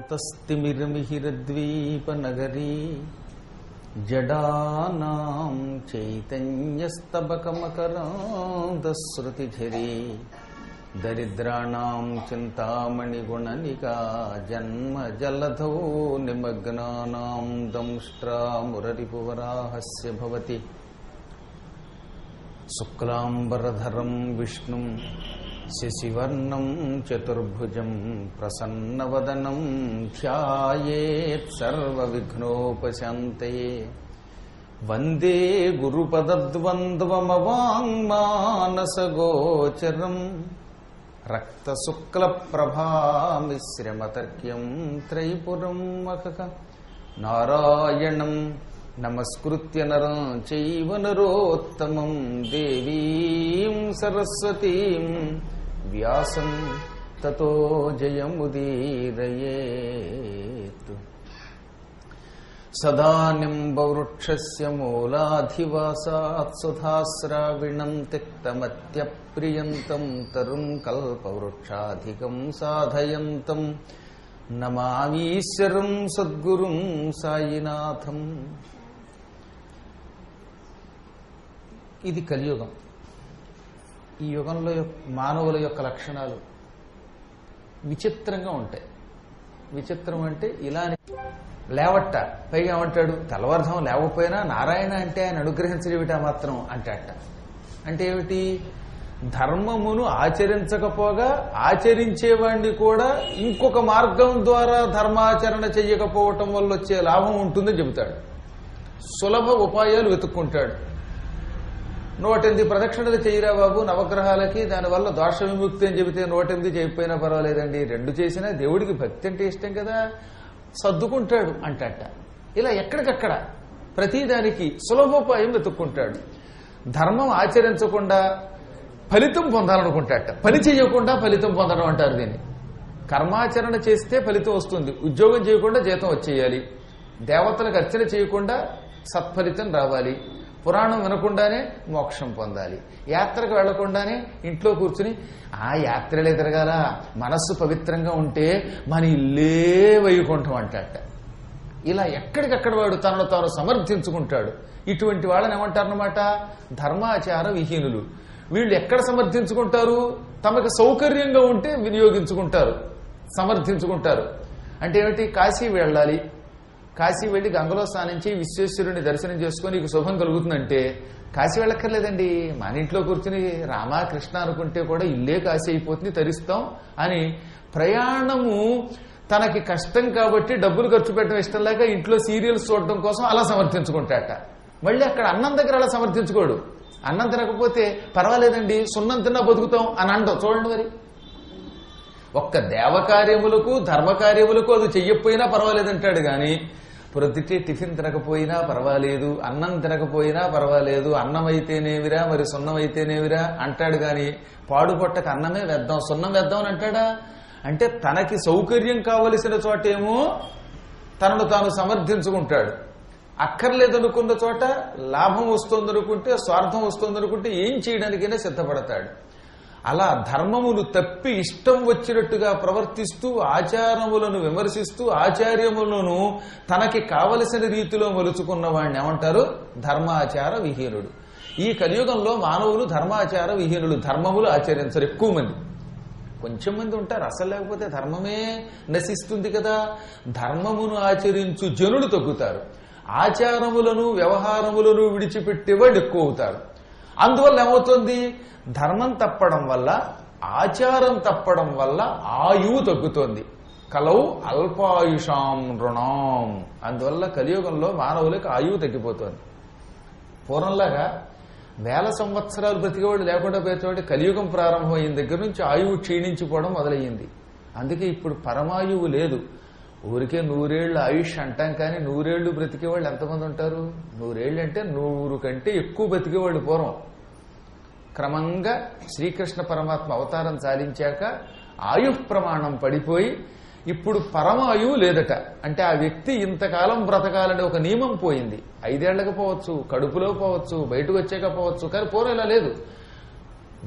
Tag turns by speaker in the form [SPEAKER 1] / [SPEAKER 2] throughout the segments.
[SPEAKER 1] ధ్యాంతస్తిమిరమిహిరద్వీపనగరీ జడానాం చైతన్యస్తబకమకరాంతశ్రుతిఝరీ దరిద్రాణాం చింతామణిగుణనికా జన్మజలధౌ నిమగ్నానాం దంష్ట్రామురరిపువరాహస్య భవతి శుక్లాంబరధరం విష్ణుం శశివర్ణం చతుర్భుజం ప్రసన్నవదనం ధ్యాయేత్ సర్వవిఘ్నోపశాంతయే వందే గురుపదద్వంద్వమవాంగ్మానసగోచరం రక్తశుక్లప్రభామిశ్రమతర్క్యం త్రైపురం మఖక నారాయణం నమస్కృత్య నరం చైవ నరోత్తమం దేవీం సరస్వతీం వ్యాసం తతో జయముదీరయేత్. సదానింబవృక్షస్య మూలాధివాసాత్ సుధాస్రావిణం తిక్తమత్యప్రియంతం తరుం కల్పవృక్షాధికం సాధయంతం నమామీశ్వరం సద్గురుం సాయినాథం. ఇది కలియుగం. ఈ యుగంలో మానవుల యొక్క లక్షణాలు విచిత్రంగా ఉంటాయి. విచిత్రం అంటే ఇలానే లేవట్ట, పైగా ఏమంటాడు, తెల్లవారుధం లేవకపోయినా నారాయణ అంటే ఆయన అనుగ్రహించడేమిటా మాత్రం అంటాట. అంటే ఏమిటి? ధర్మమును ఆచరించకపోగా ఆచరించేవాడిని కూడా ఇంకొక మార్గం ద్వారా ధర్మాచరణ చెయ్యకపోవటం వల్ల వచ్చే లాభం ఉంటుందని చెబుతాడు. సులభ ఉపాయాలు వెతుక్కుంటాడు. 108 ప్రదక్షిణలు చేయరా బాబు నవగ్రహాలకి, దానివల్ల దోష విముక్తి అని చెబితే 108 చేయకపోయినా పర్వాలేదండి, 2 చేసినా దేవుడికి భక్తి అంటే ఇష్టం కదా, సర్దుకుంటాడు అంటట. ఇలా ఎక్కడికక్కడ ప్రతిదానికి సులభోపాయం వెతుక్కుంటాడు. ధర్మం ఆచరించకుండా ఫలితం పొందాలనుకుంటాట. పని చేయకుండా ఫలితం పొందడం అంటారు దీన్ని. కర్మాచరణ చేస్తే ఫలితం వస్తుంది, ఉద్యోగం చేయకుండా జీతం వచ్చేయాలి, దేవతలకు అర్చన చేయకుండా సత్ఫలితం రావాలి, పురాణం వినకుండానే మోక్షం పొందాలి, యాత్రకు వెళ్లకుండానే ఇంట్లో కూర్చుని ఆ యాత్రలే తిరగాల, మనస్సు పవిత్రంగా ఉంటే మన ఇల్లే వైకుంఠం అంటాట. ఇలా ఎక్కడికక్కడ వాడు తనను తాను సమర్థించుకుంటాడు. ఇటువంటి వాళ్ళని ఏమంటారన్నమాట? ధర్మాచార విహీనులు. వీళ్ళు ఎక్కడ సమర్థించుకుంటారు? తమకు సౌకర్యంగా ఉంటే వినియోగించుకుంటారు, సమర్థించుకుంటారు. అంటే ఏమిటి? కాశీ వెళ్ళాలి, కాశీ వెళ్లి గంగలో స్నానించి విశ్వేశ్వరుని దర్శనం చేసుకుని నీకు శుభం కలుగుతుందంటే కాశీ వెళ్ళక్కర్లేదండి, మన ఇంట్లో కూర్చుని రామ కృష్ణ అనుకుంటే కూడా ఇల్లే కాశీ అయిపోతుంది, తరిస్తాం అని ప్రయాణము తనకి కష్టం కాబట్టి డబ్బులు ఖర్చు పెట్టడం ఇష్టం లేక ఇంట్లో సీరియల్స్ చూడడం కోసం అలా సమర్థించుకుంటాట. మళ్ళీ అక్కడ అన్నం దగ్గర అలా సమర్థించుకోడు. అన్నం తినకపోతే పర్వాలేదండి, సున్నం తిన్నా బతుకుతాం అని అంటాం. చూడండి, మరి ఒక్క దేవకార్యములకు ధర్మకార్యములకు అది చెయ్యకపోయినా పర్వాలేదంటాడు కానీ ప్రొద్దుటే టిఫిన్ తినకపోయినా పర్వాలేదు, అన్నం తినకపోయినా పర్వాలేదు, అన్నం అయితేనేవిరా మరి సున్నం అయితేనేవిరా అంటాడు. కానీ పాడుపొట్టకు అన్నమే వేద్దాం సున్నం వేద్దాం అని అంటాడా? అంటే తనకి సౌకర్యం కావలసిన చోటేమో తనను తాను సమర్థించుకుంటాడు, అక్కర్లేదనుకున్న చోట లాభం వస్తుందనుకుంటే, స్వార్థం వస్తుందనుకుంటే ఏం చేయడానికైనా సిద్ధపడతాడు. అలా ధర్మమును తప్పి ఇష్టం వచ్చినట్టుగా ప్రవర్తిస్తూ ఆచారములను విమర్శిస్తూ ఆచార్యములను తనకి కావలసిన రీతిలో మలుచుకున్న వాడిని ఏమంటారు? ధర్మాచార విహీనుడు. ఈ కలియుగంలో మానవులు ధర్మాచార విహీనులు. ధర్మములు ఆచరించరు ఎక్కువ మంది. కొంచెం మంది ఉంటారు, అసలు లేకపోతే ధర్మమే నశిస్తుంది కదా. ధర్మమును ఆచరించు జనులు తగ్గుతారు, ఆచారములను వ్యవహారములను విడిచిపెట్టేవాళ్ళు ఎక్కువ అవుతారు. అందువల్ల ఏమవుతుంది? ధర్మం తప్పడం వల్ల, ఆచారం తప్పడం వల్ల ఆయువు తగ్గుతోంది. కలౌ అల్పాయుషాం రుణాం. అందువల్ల కలియుగంలో మానవులకు ఆయువు తగ్గిపోతోంది. పూర్వంలాగా 1000 సంవత్సరాలు బ్రతికేవాడు లేకుండా పోయేవాడు కలియుగం ప్రారంభమైన దగ్గర నుంచి ఆయువు క్షీణించిపోవడం మొదలయ్యింది. అందుకే ఇప్పుడు పరమాయువు లేదు. ఊరికే 100 ఏళ్ల ఆయుష్ అంటాం, కానీ 100 ఏళ్లు బ్రతికేవాళ్ళు ఎంతమంది ఉంటారు? 100 ఏళ్ళు అంటే 100 కంటే ఎక్కువ బ్రతికేవాళ్ళు పూర్వం. క్రమంగా శ్రీకృష్ణ పరమాత్మ అవతారం చాలించాక ఆయుః ప్రమాణం పడిపోయి ఇప్పుడు పరమాయువు లేదట. అంటే ఆ వ్యక్తి ఇంతకాలం బ్రతకాలని ఒక నియమం పోయింది. 5 ఏళ్లకు పోవచ్చు, కడుపులో పోవచ్చు, బయటకు వచ్చాక పోవచ్చు, కానీ పూర్వం ఇలా లేదు.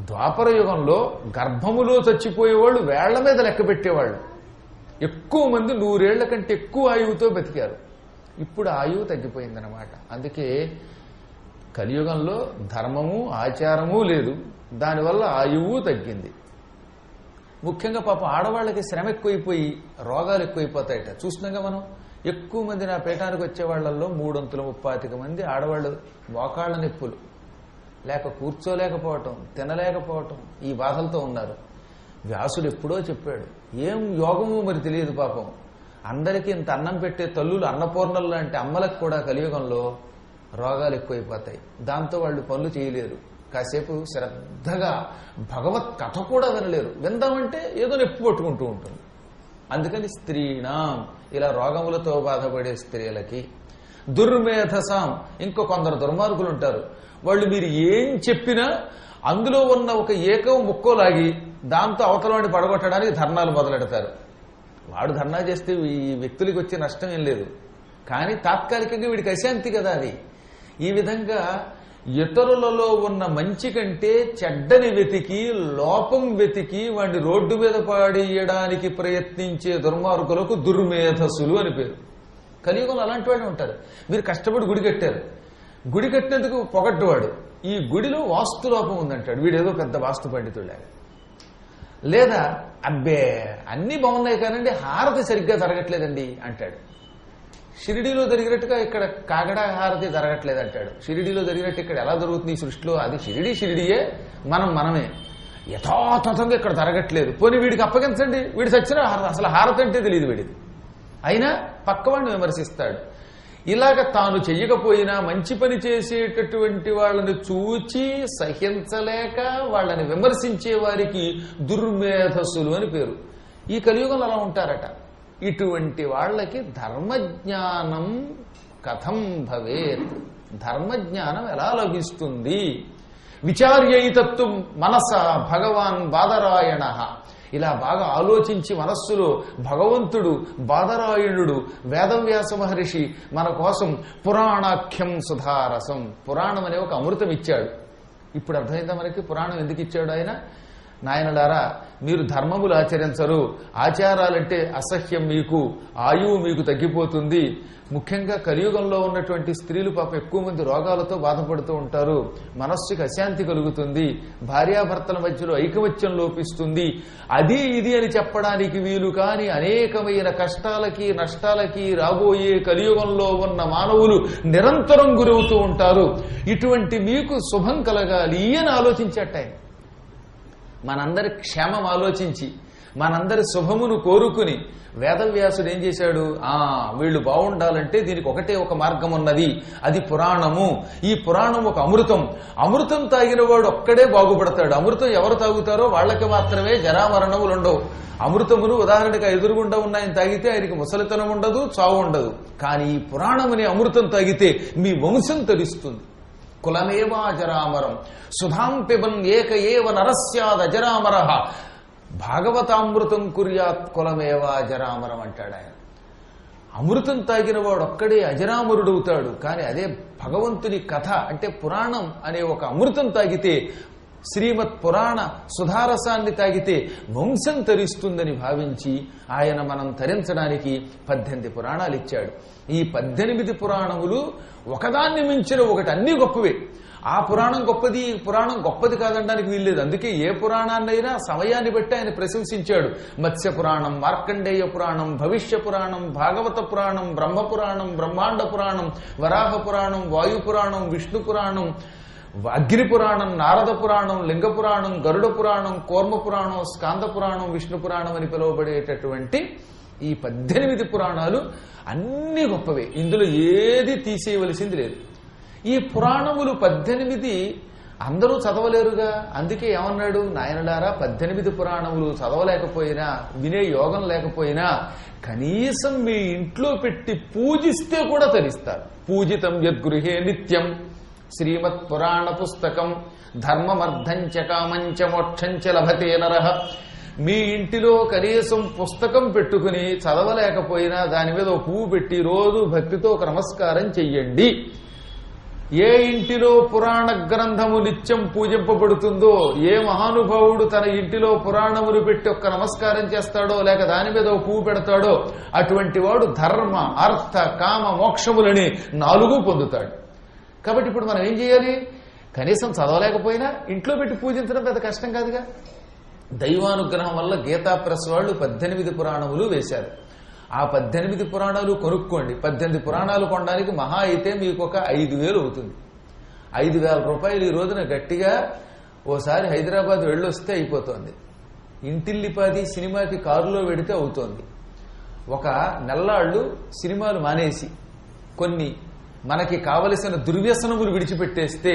[SPEAKER 1] ద్వాపర యుగంలో గర్భములో చచ్చిపోయేవాళ్ళు వేళ్ల మీద లెక్క పెట్టేవాళ్ళు. ఎక్కువ మంది 100 ఏళ్ల కంటే ఎక్కువ ఆయువుతో బతికారు. ఇప్పుడు ఆయువు తగ్గిపోయిందనమాట. అందుకే కలియుగంలో ధర్మము ఆచారము లేదు, దానివల్ల ఆయువు తగ్గింది. ముఖ్యంగా పాపం ఆడవాళ్ళకి శ్రమ ఎక్కువైపోయి రోగాలు ఎక్కువైపోతాయట. చూస్తున్నాగా మనం ఎక్కువ మంది నా పీఠానికి వచ్చే వాళ్ళల్లో 325 మంది ఆడవాళ్ళు మోకాళ్ళ నొప్పులు, లేక కూర్చోలేకపోవటం, తినలేకపోవటం, ఈ బాధలతో ఉన్నారు. వ్యాసుడు ఎప్పుడో చెప్పాడు, ఏం యోగము మరి తెలియదు పాపం. అందరికీ ఇంత అన్నం పెట్టే తల్లులు అన్నపూర్ణలు లాంటి అమ్మలకు కూడా కలియుగంలో రోగాలు ఎక్కువైపోతాయి. దాంతో వాళ్ళు పనులు చేయలేరు, కాసేపు శ్రద్ధగా భగవత్ కథ కూడా వినలేరు. విందామంటే ఏదో నొప్పి పట్టుకుంటూ ఉంటుంది. అందుకని స్త్రీణాం, ఇలా రోగములతో బాధపడే స్త్రీలకి, దుర్మేధసాం, ఇంకో కొందరు దుర్మార్గులు ఉంటారు. వాళ్ళు మీరు ఏం చెప్పినా అందులో ఉన్న ఒక ఏకం ముక్కోలాగి దాంతో అవతలవాడిని పడగొట్టడానికి ధర్నాలు మొదలెడతారు. వాడు ధర్నా చేస్తే ఈ వ్యక్తులకి వచ్చే నష్టం ఏం లేదు, కానీ తాత్కాలికంగా వీడికి అశాంతి కదా అది. ఈ విధంగా ఇతరులలో ఉన్న మంచి కంటే చెడ్డని వెతికి, లోపం వెతికి వాడిని రోడ్డు మీద పాడేయడానికి ప్రయత్నించే దుర్మార్గులకు దుర్మేధస్సులు అని పేరు. కలియుగంలో అలాంటి వాళ్ళు ఉంటారు. మీరు కష్టపడి గుడి కట్టారు, గుడి కట్టినందుకు పొగట్టువాడు ఈ గుడిలో వాస్తు లోపం ఉందంటాడు, వీడేదో పెద్ద వాస్తు పండితుడే. లేదా అబ్బే అన్నీ బాగున్నాయి కానండి హారతి సరిగ్గా జరగట్లేదండి అంటాడు. షిరిడీలో జరిగినట్టుగా ఇక్కడ కాగడా హారతి జరగట్లేదు అంటాడు. షిరిడీలో జరిగినట్టు ఇక్కడ ఎలా జరుగుతుంది ఈ సృష్టిలో? అది షిరిడీయే, మనమే. యథాతథంగా ఇక్కడ జరగట్లేదు. పోనీ వీడికి అప్పగించండి, వీడు సచ్చిన అసలు హారతి అంటే తెలియదు వీడిది, అయినా పక్కవాడిని విమర్శిస్తాడు. ఇలాగ తాను చెయ్యకపోయినా మంచి పని చేసేటటువంటి వాళ్ళని చూచి సహించలేక వాళ్ళని విమర్శించే వారికి దుర్మేధస్సులు అని పేరు. ఈ కలియుగంలో అలా ఉంటారట. ఇటువంటి వాళ్ళకి ధర్మజ్ఞానం కథం భవేత్, ధర్మజ్ఞానం ఎలా లభిస్తుంది? విచార్యైతత్తు మనస భగవాన్ బాదరాయణ. ఇలా బాగా ఆలోచించి మనస్సులో భగవంతుడు బాదరాయణుడు వేదవ్యాస మహర్షి మన కోసం పురాణాఖ్యం సుధారసం, పురాణం అనే ఒక అమృతం ఇచ్చాడు. ఇప్పుడు అర్థమైందా మనకి పురాణం ఎందుకు ఇచ్చాడు ఆయన? నాయనలారా, మీరు ధర్మములు ఆచరించరు, ఆచారాలంటే అసహ్యం, మీకు ఆయువు మీకు తగ్గిపోతుంది. ముఖ్యంగా కలియుగంలో ఉన్నటువంటి స్త్రీలు పాపం ఎక్కువ మంది రోగాలతో బాధపడుతూ ఉంటారు. మనస్సుకి అశాంతి కలుగుతుంది, భార్యాభర్తల మధ్యలో ఐకమత్యం లోపిస్తుంది. అది ఇది అని చెప్పడానికి వీలు కాని అనేకమైన కష్టాలకి నష్టాలకి రాబోయే కలియుగంలో ఉన్న మానవులు నిరంతరం గురవుతూ ఉంటారు. ఇటువంటి మీకు శుభం కలగాలి అని ఆలోచించట. మనందరి క్షేమం ఆలోచించి మనందరి శుభమును కోరుకుని వేదవ్యాసుడు ఏం చేశాడు? వీళ్ళు బాగుండాలంటే దీనికి ఒకటే ఒక మార్గం ఉన్నది, అది పురాణము. ఈ పురాణం ఒక అమృతం. అమృతం తాగిన వాడు ఒక్కడే బాగుపడతాడు. అమృతం ఎవరు తాగుతారో వాళ్ళకి మాత్రమే జరామరణములు ఉండవు. అమృతమును ఉదాహరణగా ఎదురుగుండా ఉన్నాయని తాగితే ఆయనకి ముసలితనం ఉండదు, చావు ఉండదు. కానీ ఈ పురాణముని అమృతం తాగితే మీ వంశం తరిస్తుంది. కులమేవా అజరామరం సుధాం పిబన్ ఏక ఏవ నరస్యాదజరామర భాగవతామృతం కుర్యాత్ కులమేవా అజరామరం అంటాడు ఆయన. అమృతం తాగిన వాడు ఒక్కడే అజరామరుడవుతాడు. కానీ అదే భగవంతుని కథ అంటే పురాణం అనే ఒక అమృతం తాగితే, శ్రీమత్ పురాణ సుధారసాన్ని తాగితే వంశం తరిస్తుందని భావించి ఆయన మనం తరించడానికి 18 పురాణాలు ఇచ్చాడు. ఈ 18 పురాణములు ఒకదాన్ని మించిన ఒకటి, అన్ని గొప్పవే. ఆ పురాణం గొప్పది, ఈ పురాణం గొప్పది కాదనడానికి వీల్లేదు. అందుకే ఏ పురాణాన్నైనా సమయాన్ని బట్టి ఆయన ప్రశంసించాడు. మత్స్య పురాణం, మార్కండేయ పురాణం, భవిష్య పురాణం, భాగవత పురాణం, బ్రహ్మ పురాణం, బ్రహ్మాండ పురాణం, వరాహ పురాణం, వాయు పురాణం, విష్ణు పురాణం, అగ్ని పురాణం, నారద పురాణం, లింగ పురాణం, గరుడ పురాణం, కూర్మ పురాణం, స్కాంద పురాణం, విష్ణు పురాణం అని పిలువబడేటటువంటి ఈ 18 పురాణాలు అన్ని గొప్పవే. ఇందులో ఏది తీసేయవలసింది లేదు. ఈ పురాణములు 18 అందరూ చదవలేరుగా. అందుకే ఏమన్నాడు? నాయనలారా, 18 పురాణములు చదవలేకపోయినా, వినే యోగం లేకపోయినా కనీసం మీ ఇంట్లో పెట్టి పూజిస్తే కూడా తరిస్తారు. పూజితం యద్గృహే నిత్యం శ్రీమత్ పురాణ పుస్తకం ధర్మమర్థంచ కామంచ మోక్షంచ లభతే నరః. మీ ఇంటిలో కనీసం పుస్తకం పెట్టుకుని చదవలేకపోయినా దాని మీద ఒక పువ్వు పెట్టి రోజు భక్తితో ఒక నమస్కారం చెయ్యండి. ఏ ఇంటిలో పురాణ గ్రంథము నిత్యం పూజింపబడుతుందో, ఏ మహానుభావుడు తన ఇంటిలో పురాణములు పెట్టి ఒక్క నమస్కారం చేస్తాడో లేక దాని మీద ఓ పువ్వు పెడతాడో అటువంటి వాడు ధర్మ అర్థ కామ మోక్షములని 4 పొందుతాడు. కాబట్టి ఇప్పుడు మనం ఏం చేయాలి? కనీసం చదవలేకపోయినా ఇంట్లో పెట్టి పూజించడం పెద్ద కష్టం కాదుగా. దైవానుగ్రహం వల్ల గీతా ప్రెస్ వాళ్ళు 18 పురాణములు వేశారు. ఆ 18 పురాణాలు కొనుక్కోండి. 18 పురాణాలు కొనడానికి మహా అయితే మీకు ఒక 5,000 అవుతుంది. 5,000 రూపాయలు ఈ రోజున గట్టిగా ఓసారి హైదరాబాద్ వెళ్ళొస్తే అయిపోతుంది. ఇంటిల్లిపాది సినిమాకి కారులో వెడితే అవుతోంది. ఒక నెల్లాళ్ళు సినిమాలు మానేసి కొన్ని మనకి కావలసిన దుర్వ్యసనములు విడిచిపెట్టేస్తే,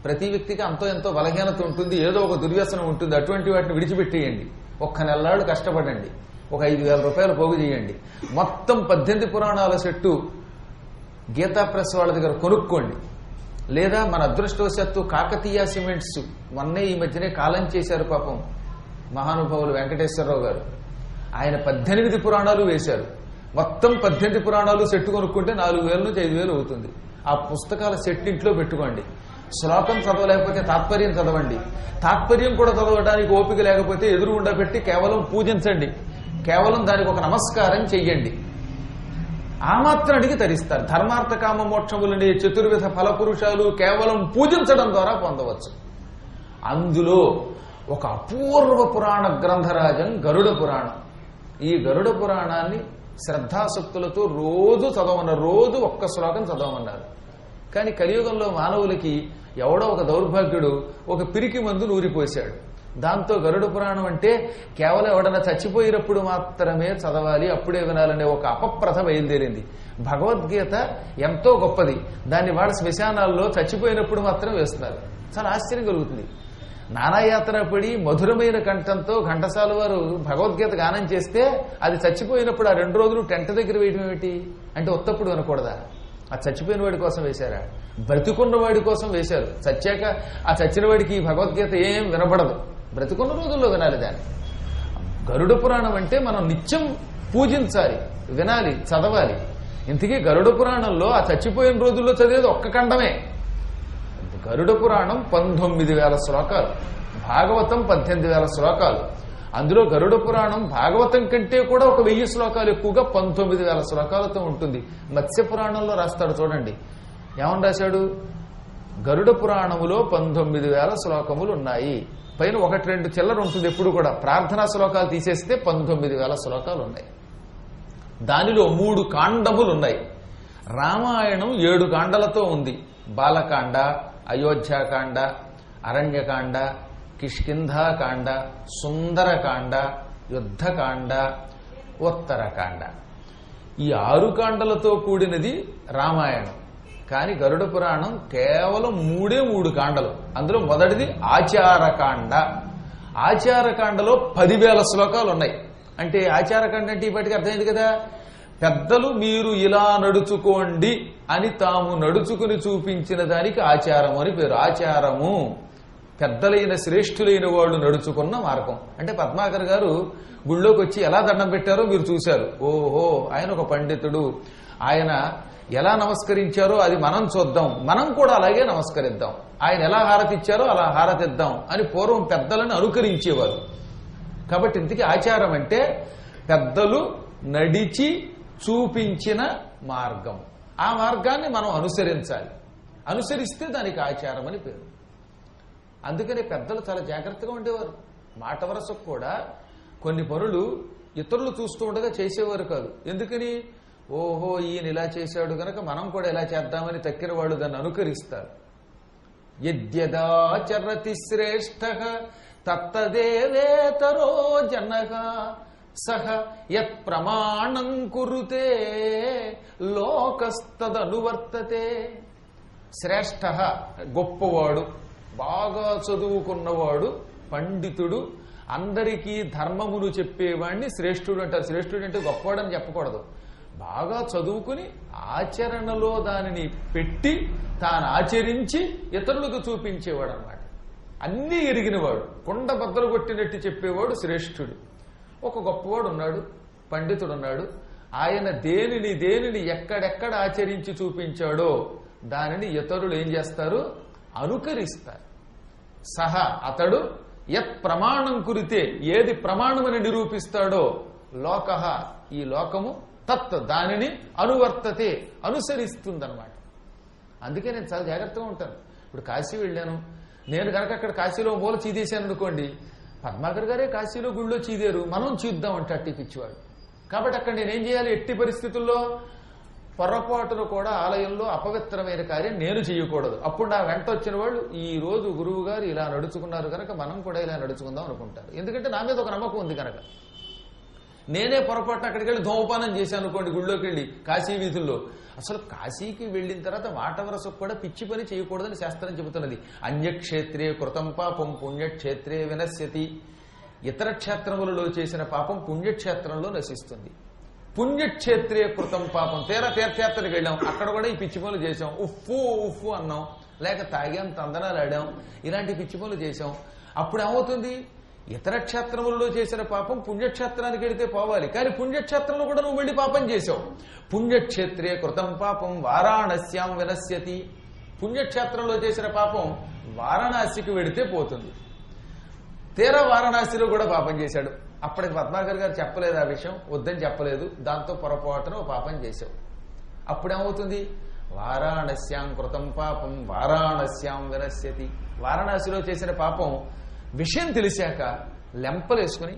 [SPEAKER 1] ప్రతి వ్యక్తికి అంతో ఎంతో బలహీనత ఉంటుంది, ఏదో ఒక దుర్వ్యసనం ఉంటుంది, అటువంటి వాటిని విడిచిపెట్టేయండి. ఒక్క నెల్లాళ్ళు కష్టపడండి, ఒక 5,000 రూపాయలు పోగు చేయండి. మొత్తం 18 పురాణాల సెట్టు గీతా ప్రెస్ వాళ్ళ దగ్గర కొనుక్కోండి. లేదా మన అదృష్టవశాత్తు కాకతీయ సిమెంట్స్ మొన్నే ఈ మధ్యనే కాలం చేశారు పాపం మహానుభావులు వెంకటేశ్వరరావు గారు. ఆయన 18 పురాణాలు వేశారు. మొత్తం 18 పురాణాలు సెట్టు కొనుక్కుంటే 4,000 నుంచి 5,000 అవుతుంది. ఆ పుస్తకాల సెట్ ఇంట్లో పెట్టుకోండి. శ్లోకం చదవలేకపోతే తాత్పర్యం చదవండి. తాత్పర్యం కూడా చదవడానికి ఓపిక లేకపోతే ఎదురుగుండా పెట్టి కేవలం పూజించండి. కేవలం దానికి ఒక నమస్కారం చెయ్యండి. ఆ మాత్రానికి తరిస్తారు. ధర్మార్థ కామ మోక్షములని చతుర్విధ ఫలపురుషాలు కేవలం పూజించడం ద్వారా పొందవచ్చు. అందులో ఒక అపూర్వ పురాణ గ్రంథరాజం గరుడ పురాణం. ఈ గరుడ పురాణాన్ని శ్రద్ధాశక్తులతో రోజు చదవమన్నారు. రోజు ఒక్క శ్లోకం చదవమన్నారు. కానీ కలియుగంలో మానవులకి ఎవడో ఒక దౌర్భాగ్యుడు ఒక పిరికి మందు నూరిపోశాడు. దాంతో గరుడ పురాణం అంటే కేవలం ఎవడన్నా చచ్చిపోయినప్పుడు మాత్రమే చదవాలి, అప్పుడే వినాలనే ఒక అపప్రథ బయలుదేరింది. భగవద్గీత ఎంతో గొప్పది. దాన్ని వాడు శ్మశానాల్లో చచ్చిపోయినప్పుడు మాత్రం వేస్తున్నారు. చాలా ఆశ్చర్యం కలుగుతుంది. నానాయాత్ర పడి మధురమైన కంఠంతో ఘంటసాల వారు భగవద్గీత గానం చేస్తే అది చచ్చిపోయినప్పుడు ఆ 2 రోజులు టెంట దగ్గర వేయడం ఏమిటి అంటే ఉత్తప్పుడు వినకూడదా? ఆ చచ్చిపోయిన వాడి కోసం వేశారా? బ్రతికున్న వాడి కోసం వేశారు. చచ్చాక ఆ చచ్చిన వాడికి ఈ భగవద్గీత ఏం వినబడదు. బ్రతికున్న రోజుల్లో వినాలి దాన్ని. గరుడ పురాణం అంటే మనం నిత్యం పూజించాలి, వినాలి, చదవాలి. ఇంతకీ గరుడ పురాణంలో ఆ చచ్చిపోయిన రోజుల్లో చదివేది ఒక్క ఖండమే. గరుడ పురాణం 19,000 శ్లోకాలు, భాగవతం 18,000 శ్లోకాలు. అందులో గరుడ పురాణం భాగవతం కంటే కూడా ఒక 1000 శ్లోకాలు ఎక్కువగా 19,000 శ్లోకాలతో ఉంటుంది. మత్స్య పురాణంలో రాస్తాడు చూడండి, ఏమని రాశాడు? గరుడ పురాణములో 19,000 శ్లోకములు ఉన్నాయి. పైన 1-2 చిల్లర ఉంటుంది ఎప్పుడు కూడా. ప్రార్థనా శ్లోకాలు తీసేస్తే 19,000 శ్లోకాలు ఉన్నాయి. దానిలో 3 కాండములు ఉన్నాయి. రామాయణం 7 కాండలతో ఉంది. బాలకాండ, అయోధ్యాకాండ, అరణ్యకాండ, కిష్కింధాకాండ, సుందరకాండ, యుద్ధకాండ, ఉత్తరకాండ. ఈ 6 కాండలతో కూడినది రామాయణం. కానీ గరుడ పురాణం కేవలం 3 కాండలు. అందులో మొదటిది ఆచారకాండ. ఆచారకాండలో 10,000 శ్లోకాలు ఉన్నాయి. అంటే ఆచారకాండ అంటే ఇప్పటికి అర్థమైంది కదా. పెద్దలు మీరు ఇలా నడుచుకోండి అని తాము నడుచుకుని చూపించిన దానికి ఆచారము అని పేరు. ఆచారము పెద్దలైన శ్రేష్ఠులైన వాళ్ళు నడుచుకున్న మార్గం. అంటే పద్మాకర్ గారు గుళ్ళోకి వచ్చి ఎలా దండం పెట్టారో మీరు చూశారు. ఓహో, ఆయన ఒక పండితుడు, ఆయన ఎలా నమస్కరించారో అది మనం చూద్దాం, మనం కూడా అలాగే నమస్కరిద్దాం. ఆయన ఎలా హారతి ఇచ్చారో అలా హారతిద్దాం అని పూర్వం పెద్దలను అనుకరించేవారు. కాబట్టి ఇంతకీ ఆచారం అంటే పెద్దలు నడిచి చూపించిన మార్గం. ఆ మార్గాన్ని మనం అనుసరించాలి. అనుసరిస్తే దానికి ఆచారం అని పేరు. అందుకని పెద్దలు చాలా జాగ్రత్తగా ఉండేవారు. మాట వరసకు కూడా కొన్ని పనులు ఇతరులు చూస్తూ ఉండగా చేసేవారు కాదు. ఎందుకని? ఓహో, ఈయన ఇలా చేశాడు గనక మనం కూడా ఇలా చేద్దామని తక్కిన వాళ్ళు దాన్ని అనుకరిస్తారు. యద్యదాచరతి శ్రేష్ఠ తత్తదేవేతరో జనః సహ యత్ ప్రమాణం కురుతే లోకస్తదనువర్తతే. శ్రేష్ఠ గొప్పవాడు, బాగా చదువుకున్నవాడు, పండితుడు, అందరికీ ధర్మమును చెప్పేవాడిని శ్రేష్ఠుడు అంటారు. శ్రేష్ఠుడు అంటే గొప్పవాడని చెప్పకూడదు. బాగా చదువుకుని ఆచరణలో దానిని పెట్టి తాను ఆచరించి ఇతరులకు చూపించేవాడు అన్నమాట. అన్నీ ఎరిగినవాడు, కొండ బద్దలు కొట్టినట్టు చెప్పేవాడు శ్రేష్ఠుడు. ఒక గొప్పవాడు ఉన్నాడు, పండితుడు ఉన్నాడు. ఆయన దేనిని ఎక్కడెక్కడ ఆచరించి చూపించాడో దానిని ఇతరులు ఏం చేస్తారు? అనుకరిస్తారు. సహా అతడు యత్ ప్రమాణం కురితే ఏది ప్రమాణమని నిరూపిస్తాడో లోకః ఈ లోకము తత్ దానిని అనువర్తతే అనుసరిస్తుందన్నమాట. అందుకే నేను చాలా జాగ్రత్తగా ఉంటాను. ఇప్పుడు కాశీ వెళ్ళాను, నేను కనుక అక్కడ కాశీలో మూల చీదేశాను అనుకోండి, పద్మాకర్ గారే కాశీలో గుళ్ళో చీదేరు, మనం చీద్దాం అంటే అట్టి పిచ్చివాడు. కాబట్టి అక్కడ నేనేం చేయాలి? ఎట్టి పరిస్థితుల్లో పొరపాటును కూడా ఆలయంలో అపవిత్రమైన కార్యం నేను చేయకూడదు. అప్పుడు నా వెంట వచ్చిన వాళ్ళు ఈ రోజు గురువు గారు ఇలా నడుచుకున్నారు కనుక మనం కూడా ఇలా నడుచుకుందాం అనుకుంటారు. ఎందుకంటే నా మీద ఒక నమ్మకం ఉంది కనుక. నేనే పొరపాటున అక్కడికి వెళ్ళి ధూమపానం చేశాను అనుకోండి, గుళ్ళోకి వెళ్ళి కాశీ వీధుల్లో. అసలు కాశీకి వెళ్ళిన తర్వాత మాట వరసకు కూడా పిచ్చి పని చేయకూడదని శాస్త్రం చెబుతున్నది. అన్యక్షేత్రే కృతం పాపం పుణ్యక్షేత్రే వినశ్యతి. ఇతర క్షేత్రములలో చేసిన పాపం పుణ్యక్షేత్రంలో నశిస్తుంది. పుణ్యక్షేత్రే కృతం పాపం, తీర్థయాత్రకి వెళ్ళాం, అక్కడ కూడా ఈ పిచ్చి పనులు చేశాం, ఉఫ్ఫు అన్నాం, లేక తాగాం, తందనాలు ఆడాం, ఇలాంటి పిచ్చి పనులు చేశాం. అప్పుడు ఏమవుతుంది? ఇతర క్షేత్రములలో చేసిన పాపం పుణ్యక్షేత్రానికి వెళితే పోవాలి, కానీ పుణ్యక్షేత్రంలో కూడా నువ్వు వెళ్ళి పాపం చేశావు. పుణ్యక్షేత్రే కృతం పాపం వారాణస్యాం వినశ్యతి. పుణ్యక్షేత్రంలో చేసిన పాపం వారణాసికి వెడితే పోతుంది. తీరా వారణాసిలో కూడా పాపం చేశాడు. అప్పటికి పద్మాకర్ గారు చెప్పలేదు ఆ విషయం, వద్దని చెప్పలేదు, దాంతో పొరపాటున ఓ పాపం చేశావు. అప్పుడేమవుతుంది? వారాణస్యాం కృతం పాపం వారాణస్యాం వినశ్యతి. వారణాసిలో చేసిన పాపం విషయం తెలిసాక లెంపలేసుకుని,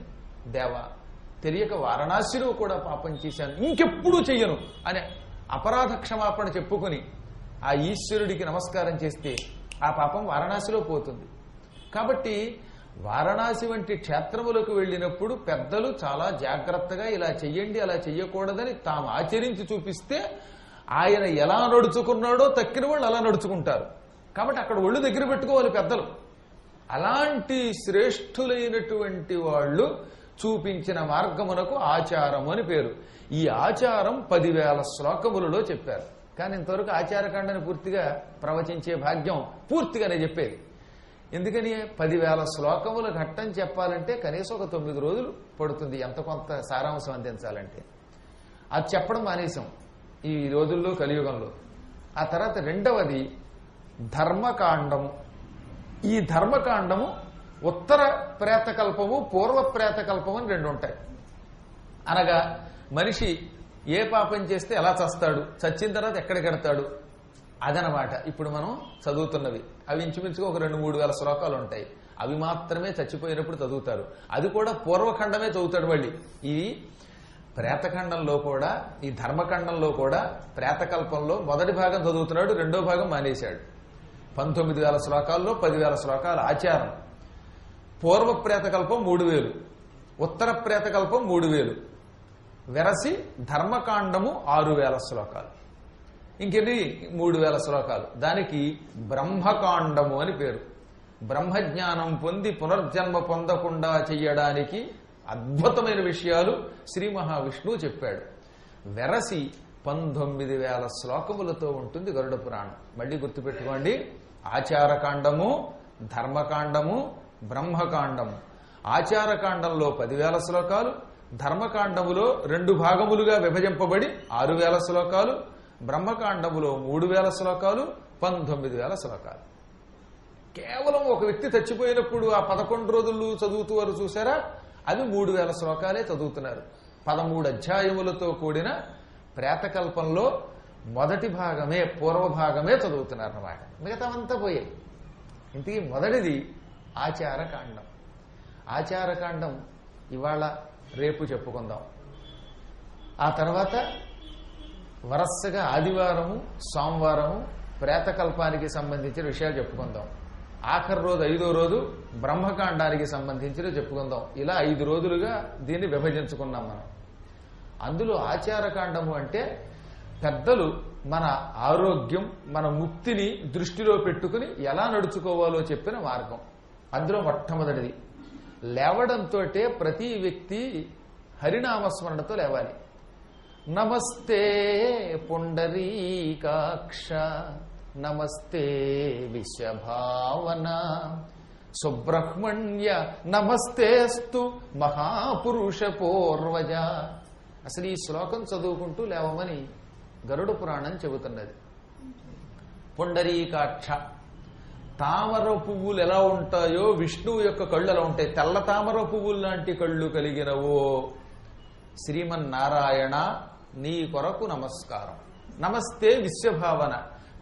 [SPEAKER 1] దేవా తెలియక వారణాసిలో కూడా పాపం చేశాను, ఇంకెప్పుడూ చెయ్యను అనే అపరాధ క్షమాపణ చెప్పుకుని ఆ ఈశ్వరుడికి నమస్కారం చేస్తే ఆ పాపం వారణాసిలో పోతుంది. కాబట్టి వారణాసి వంటి క్షేత్రములకు వెళ్ళినప్పుడు పెద్దలు చాలా జాగ్రత్తగా ఇలా చెయ్యండి అలా చెయ్యకూడదని తాము ఆచరించి చూపిస్తే ఆయన ఎలా నడుచుకున్నాడో తక్కిన వాళ్ళు అలా నడుచుకుంటారు. కాబట్టి అక్కడ ఒళ్ళు దగ్గర పెట్టుకోవాలి పెద్దలు. అలాంటి శ్రేష్ఠులైనటువంటి వాళ్ళు చూపించిన మార్గమునకు ఆచారం అని పేరు. ఈ ఆచారం 10,000 శ్లోకములలో చెప్పారు. కానీ ఇంతవరకు ఆచారకాండని పూర్తిగా ప్రవచించే భాగ్యం పూర్తిగానే చెప్పేది. ఎందుకని 10,000 శ్లోకముల ఘట్టం చెప్పాలంటే కనీసం ఒక 9 రోజులు పడుతుంది, ఎంత కొంత సారాంశం అందించాలంటే. అది చెప్పడం మానేశాం ఈ రోజుల్లో, కలియుగంలో. ఆ తర్వాత రెండవది ధర్మకాండము. ఈ ధర్మకాండము ఉత్తర ప్రేతకల్పము పూర్వ ప్రేతకల్పము అని రెండు ఉంటాయి. అనగా మనిషి ఏ పాపం చేస్తే ఎలా చస్తాడు, చచ్చిన తర్వాత ఎక్కడికెడతాడు, అదనమాట ఇప్పుడు మనం చదువుతున్నవి. అవి ఇంచుమించుగా ఒక 2-3 వేల శ్లోకాలు ఉంటాయి. అవి మాత్రమే చచ్చిపోయినప్పుడు చదువుతారు. అది కూడా పూర్వఖండమే చదువుతాడు. మళ్ళీ ఈ ప్రేతఖండంలో కూడా, ఈ ధర్మఖండంలో కూడా ప్రేతకల్పంలో మొదటి భాగం చదువుతున్నాడు, రెండో భాగం మానేశాడు. 19,000 శ్లోకాల్లో 10,000 శ్లోకాలు ఆచారం. పూర్వ ప్రేతకల్పం 3,000, ఉత్తర ప్రేతకల్పం 3,000, వెరసి ధర్మకాండము 6,000 శ్లోకాలు. ఇంకెన్ని 3,000 శ్లోకాలు. దానికి బ్రహ్మకాండము అని పేరు. బ్రహ్మజ్ఞానం పొంది పునర్జన్మ పొందకుండా చెయ్యడానికి అద్భుతమైన విషయాలు శ్రీ మహావిష్ణువు చెప్పాడు. వెరసి 19,000 శ్లోకములతో ఉంటుంది గరుడ పురాణం. మళ్ళీ గుర్తుపెట్టుకోండి, ఆచారకాండము, ధర్మకాండము, బ్రహ్మకాండము. ఆచారకాండంలో 10,000 శ్లోకాలు, ధర్మకాండములో 2 భాగములుగా విభజింపబడి 6,000 శ్లోకాలు, బ్రహ్మకాండములో 3,000 శ్లోకాలు, 19,000 శ్లోకాలు. కేవలం ఒక వ్యక్తి చచ్చిపోయినప్పుడు ఆ 11 రోజులు చదువుతూ వారు చూసారా, అది 3,000 శ్లోకాలే చదువుతున్నారు. 13 అధ్యాయములతో కూడిన ప్రేతకల్పంలో మొదటి భాగమే, పూర్వ భాగమే చదువుతున్నారు అన్నమాట. మిగతామంతా పోయాయి. ఇంటికి మొదటిది ఆచారకాండం. ఆచారకాండం ఇవాళ రేపు చెప్పుకుందాం. ఆ తర్వాత వరసగా ఆదివారము, సోమవారము ప్రేతకల్పానికి సంబంధించిన విషయాలు చెప్పుకుందాం. ఆఖరి రోజు 5వ రోజు బ్రహ్మకాండానికి సంబంధించిన చెప్పుకుందాం. ఇలా 5 రోజులుగా దీన్ని విభజించుకున్నాం మనం. అందులో ఆచారకాండము అంటే పెద్దలు మన ఆరోగ్యం, మన ముక్తిని దృష్టిలో పెట్టుకుని ఎలా నడుచుకోవాలో చెప్పిన మార్గం. అందులో మొట్టమొదటిది లేవడంతో ప్రతి వ్యక్తి హరినామస్మరణతో లేవాలి. నమస్తే పుండరీకాక్ష, నమస్తే విశ్వభావన, సుబ్రహ్మణ్య నమస్తేస్తు మహాపురుష పూర్వజ. అసలు ఈ శ్లోకం చదువుకుంటూ లేవమని గరుడ పురాణం చెబుతున్నది. పుండరీకాక్ష. తామర పువ్వులు ఎలా ఉంటాయో విష్ణువు యొక్క కళ్ళు అలా ఉంటాయి. తెల్ల తామర పువ్వులు లాంటి కళ్ళు కలిగినవో శ్రీమన్నారాయణ నీ కొరకు నమస్కారం. నమస్తే విశ్వభావన,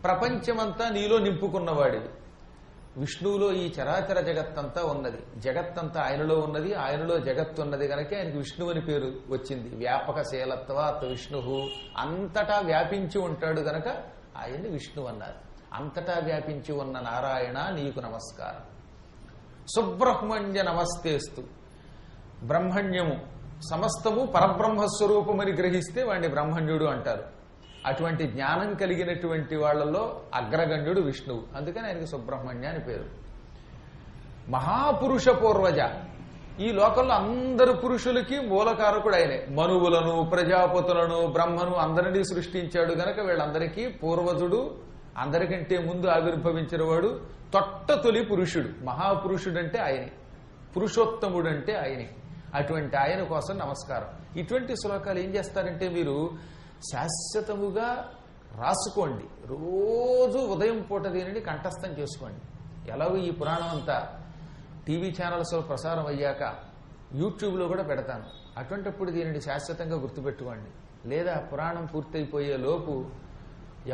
[SPEAKER 1] ప్రపంచమంతా నీలో నింపుకున్నవాడివి. విష్ణువులో ఈ చరాచర జగత్తంతా ఉన్నది, జగత్తంతా ఆయనలో ఉన్నది, ఆయనలో జగత్తు ఉన్నది కనుక ఆయనకి విష్ణువు అని పేరు వచ్చింది. వ్యాపకశీలత్వాత్ విష్ణు, అంతటా వ్యాపించి ఉంటాడు గనక ఆయన్ని విష్ణువు అన్నారు. అంతటా వ్యాపించి ఉన్న నారాయణ నీకు నమస్కారం. సుబ్రహ్మణ్య నమస్తేస్తు. బ్రహ్మణ్యము సమస్తము పరబ్రహ్మస్వరూపమని గ్రహిస్తే వాడిని బ్రహ్మణ్యుడు అంటారు. అటువంటి జ్ఞానం కలిగినటువంటి వాళ్లలో అగ్రగణ్యుడు విష్ణువు, అందుకని ఆయనకి సుబ్రహ్మణ్య అని పేరు. మహాపురుష పూర్వజ, ఈ లోకంలో అందరు పురుషులకి మూలకారకుడు ఆయనే. మనువులను, ప్రజాపతులను, బ్రహ్మను అందరినీ సృష్టించాడు గనక వీళ్ళందరికీ పూర్వజుడు, అందరికంటే ముందు ఆవిర్భవించిన వాడు, తొలి పురుషుడు. మహాపురుషుడంటే ఆయనే, పురుషోత్తముడంటే ఆయనే. అటువంటి ఆయన కోసం నమస్కారం. ఇటువంటి శ్లోకాలు ఏం చేస్తారంటే మీరు శాశ్వతముగా రాసుకోండి, రోజు ఉదయం పూట దీనిని కంఠస్థం చేసుకోండి. ఎలాగో ఈ పురాణం అంతా టీవీ ఛానల్స్లో ప్రసారం అయ్యాక యూట్యూబ్లో కూడా పెడతాను. అటువంటిప్పుడు దీనిని శాశ్వతంగా గుర్తుపెట్టుకోండి. లేదా పురాణం పూర్తయిపోయే లోపు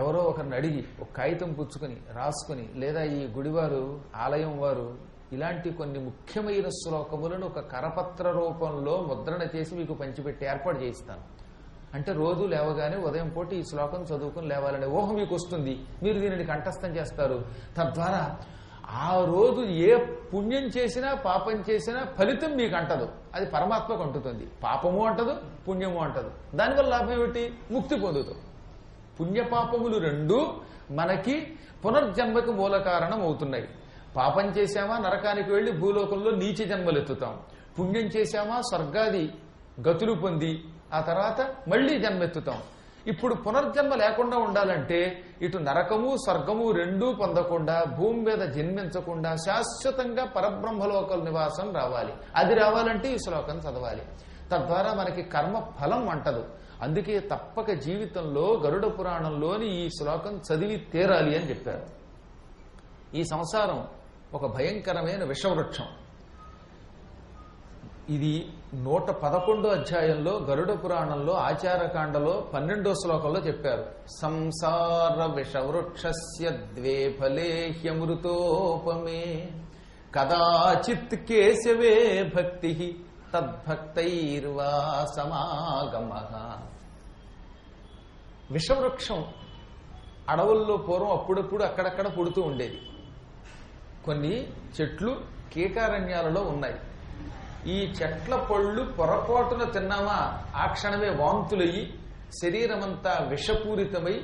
[SPEAKER 1] ఎవరో ఒకరిని అడిగి ఒక కాగితం పుచ్చుకొని రాసుకుని, లేదా ఈ గుడివారు ఆలయం వారు ఇలాంటి కొన్ని ముఖ్యమైన శ్లోకములను ఒక కరపత్ర రూపంలో ముద్రణ చేసి మీకు పంచిపెట్టి ఏర్పాటు చేయిస్తాను. అంటే రోజు లేవగానే ఉదయం పూట ఈ శ్లోకం చదువుకుని లేవాలనే ఊహ మీకు వస్తుంది. మీరు దీనిని కంఠస్థం చేస్తారు. తద్వారా ఆ రోజు ఏ పుణ్యం చేసినా పాపం చేసినా ఫలితం మీకు అంటదు, అది పరమాత్మకు అంటుతుంది. పాపము అంటదు, పుణ్యము అంటదు. దానివల్ల లాభం ఏమిటి? ముక్తి పొందుతాం. పుణ్యపాపములు రెండూ మనకి పునర్జన్మకు మూల కారణం అవుతున్నాయి. పాపం చేశామా నరకానికి వెళ్లి భూలోకంలో నీచ జన్మలెత్తుతాం. పుణ్యం చేశామా స్వర్గాది గతులు పొంది ఆ తర్వాత మళ్లీ జన్మెత్తుతాం. ఇప్పుడు పునర్జన్మ లేకుండా ఉండాలంటే ఇటు నరకము స్వర్గము రెండూ పొందకుండా భూమి మీద జన్మించకుండా శాశ్వతంగా పరబ్రహ్మలోకల నివాసం రావాలి. అది రావాలంటే ఈ శ్లోకం చదవాలి. తద్వారా మనకి కర్మ ఫలం అంటదు. అందుకే తప్పక జీవితంలో గరుడ పురాణంలోని ఈ శ్లోకం చదివి తీరాలి అని చెప్పారు. ఈ సంసారం ఒక భయంకరమైన విషవృక్షం. ఇది 111 అధ్యాయంలో గరుడ పురాణంలో ఆచారకాండలో 12వ శ్లోకంలో చెప్పారు. సంసార విషవృక్షస్య ద్వే ఫలే హ్యమృతోపమే కదాచిత్ కేశవే భక్తి తద్భక్తైర్వా సమాగమః. విషవృక్షం అడవుల్లో పూర్వం అప్పుడప్పుడు అక్కడక్కడ పుడుతూ ఉండేది. కొన్ని చెట్లు కీకారణ్యాలలో ఉన్నాయి. ఈ చెట్ల పళ్ళు పొరపాటున తిన్నామా ఆ క్షణమే వాంతులయ్యి శరీరమంతా విషపూరితమై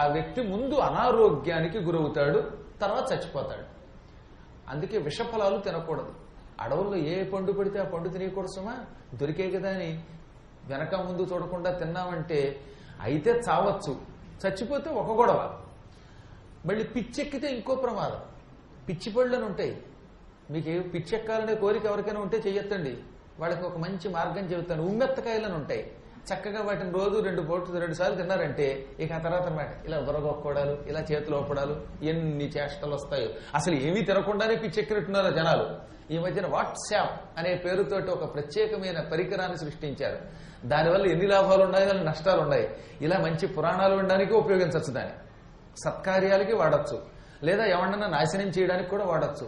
[SPEAKER 1] ఆ వ్యక్తి ముందు అనారోగ్యానికి గురవుతాడు, తర్వాత చచ్చిపోతాడు. అందుకే విషఫలాలు తినకూడదు. అడవుల్లో ఏ పండు పడితే ఆ పండు తినకూడదు సుమా. దొరికే కదా అని వెనక ముందు చూడకుండా తిన్నామంటే అయితే చావచ్చు, చచ్చిపోతే ఒక గొడవ. మళ్ళీ పిచ్చెక్కితే ఇంకో ప్రమాదం. పిచ్చి పళ్ళని ఉంటాయి. మీకు పిచ్చెక్కాలనే కోరిక ఎవరికైనా ఉంటే చెయ్యొద్దండి. వాళ్ళకి ఒక మంచి మార్గం చెబుతాను. ఉమ్మెత్తకాయలని ఉంటాయి. చక్కగా వాటిని రోజు 2 సార్లు తిన్నారంటే ఇక ఆ తర్వాత అన్నమాట ఇలా బుర్రగొక్కోడాలు, ఇలా చేతులు ఒప్పడాలు, ఎన్ని చేష్టలు వస్తాయో. అసలు ఏమీ తినకుండానే పిచ్చెక్కినట్టున్నారో జనాలు. ఈ మధ్యన వాట్సాప్ అనే పేరుతోటి ఒక ప్రత్యేకమైన పరికరాన్ని సృష్టించారు. దానివల్ల ఎన్ని లాభాలు ఉన్నాయో అన్ని నష్టాలు ఉన్నాయి. ఇలా మంచి పురాణాలు వినడానికి ఉపయోగించవచ్చు, దాన్ని సత్కార్యాలకి వాడచ్చు, లేదా ఎవరన్నా నాశనం చేయడానికి కూడా వాడచ్చు.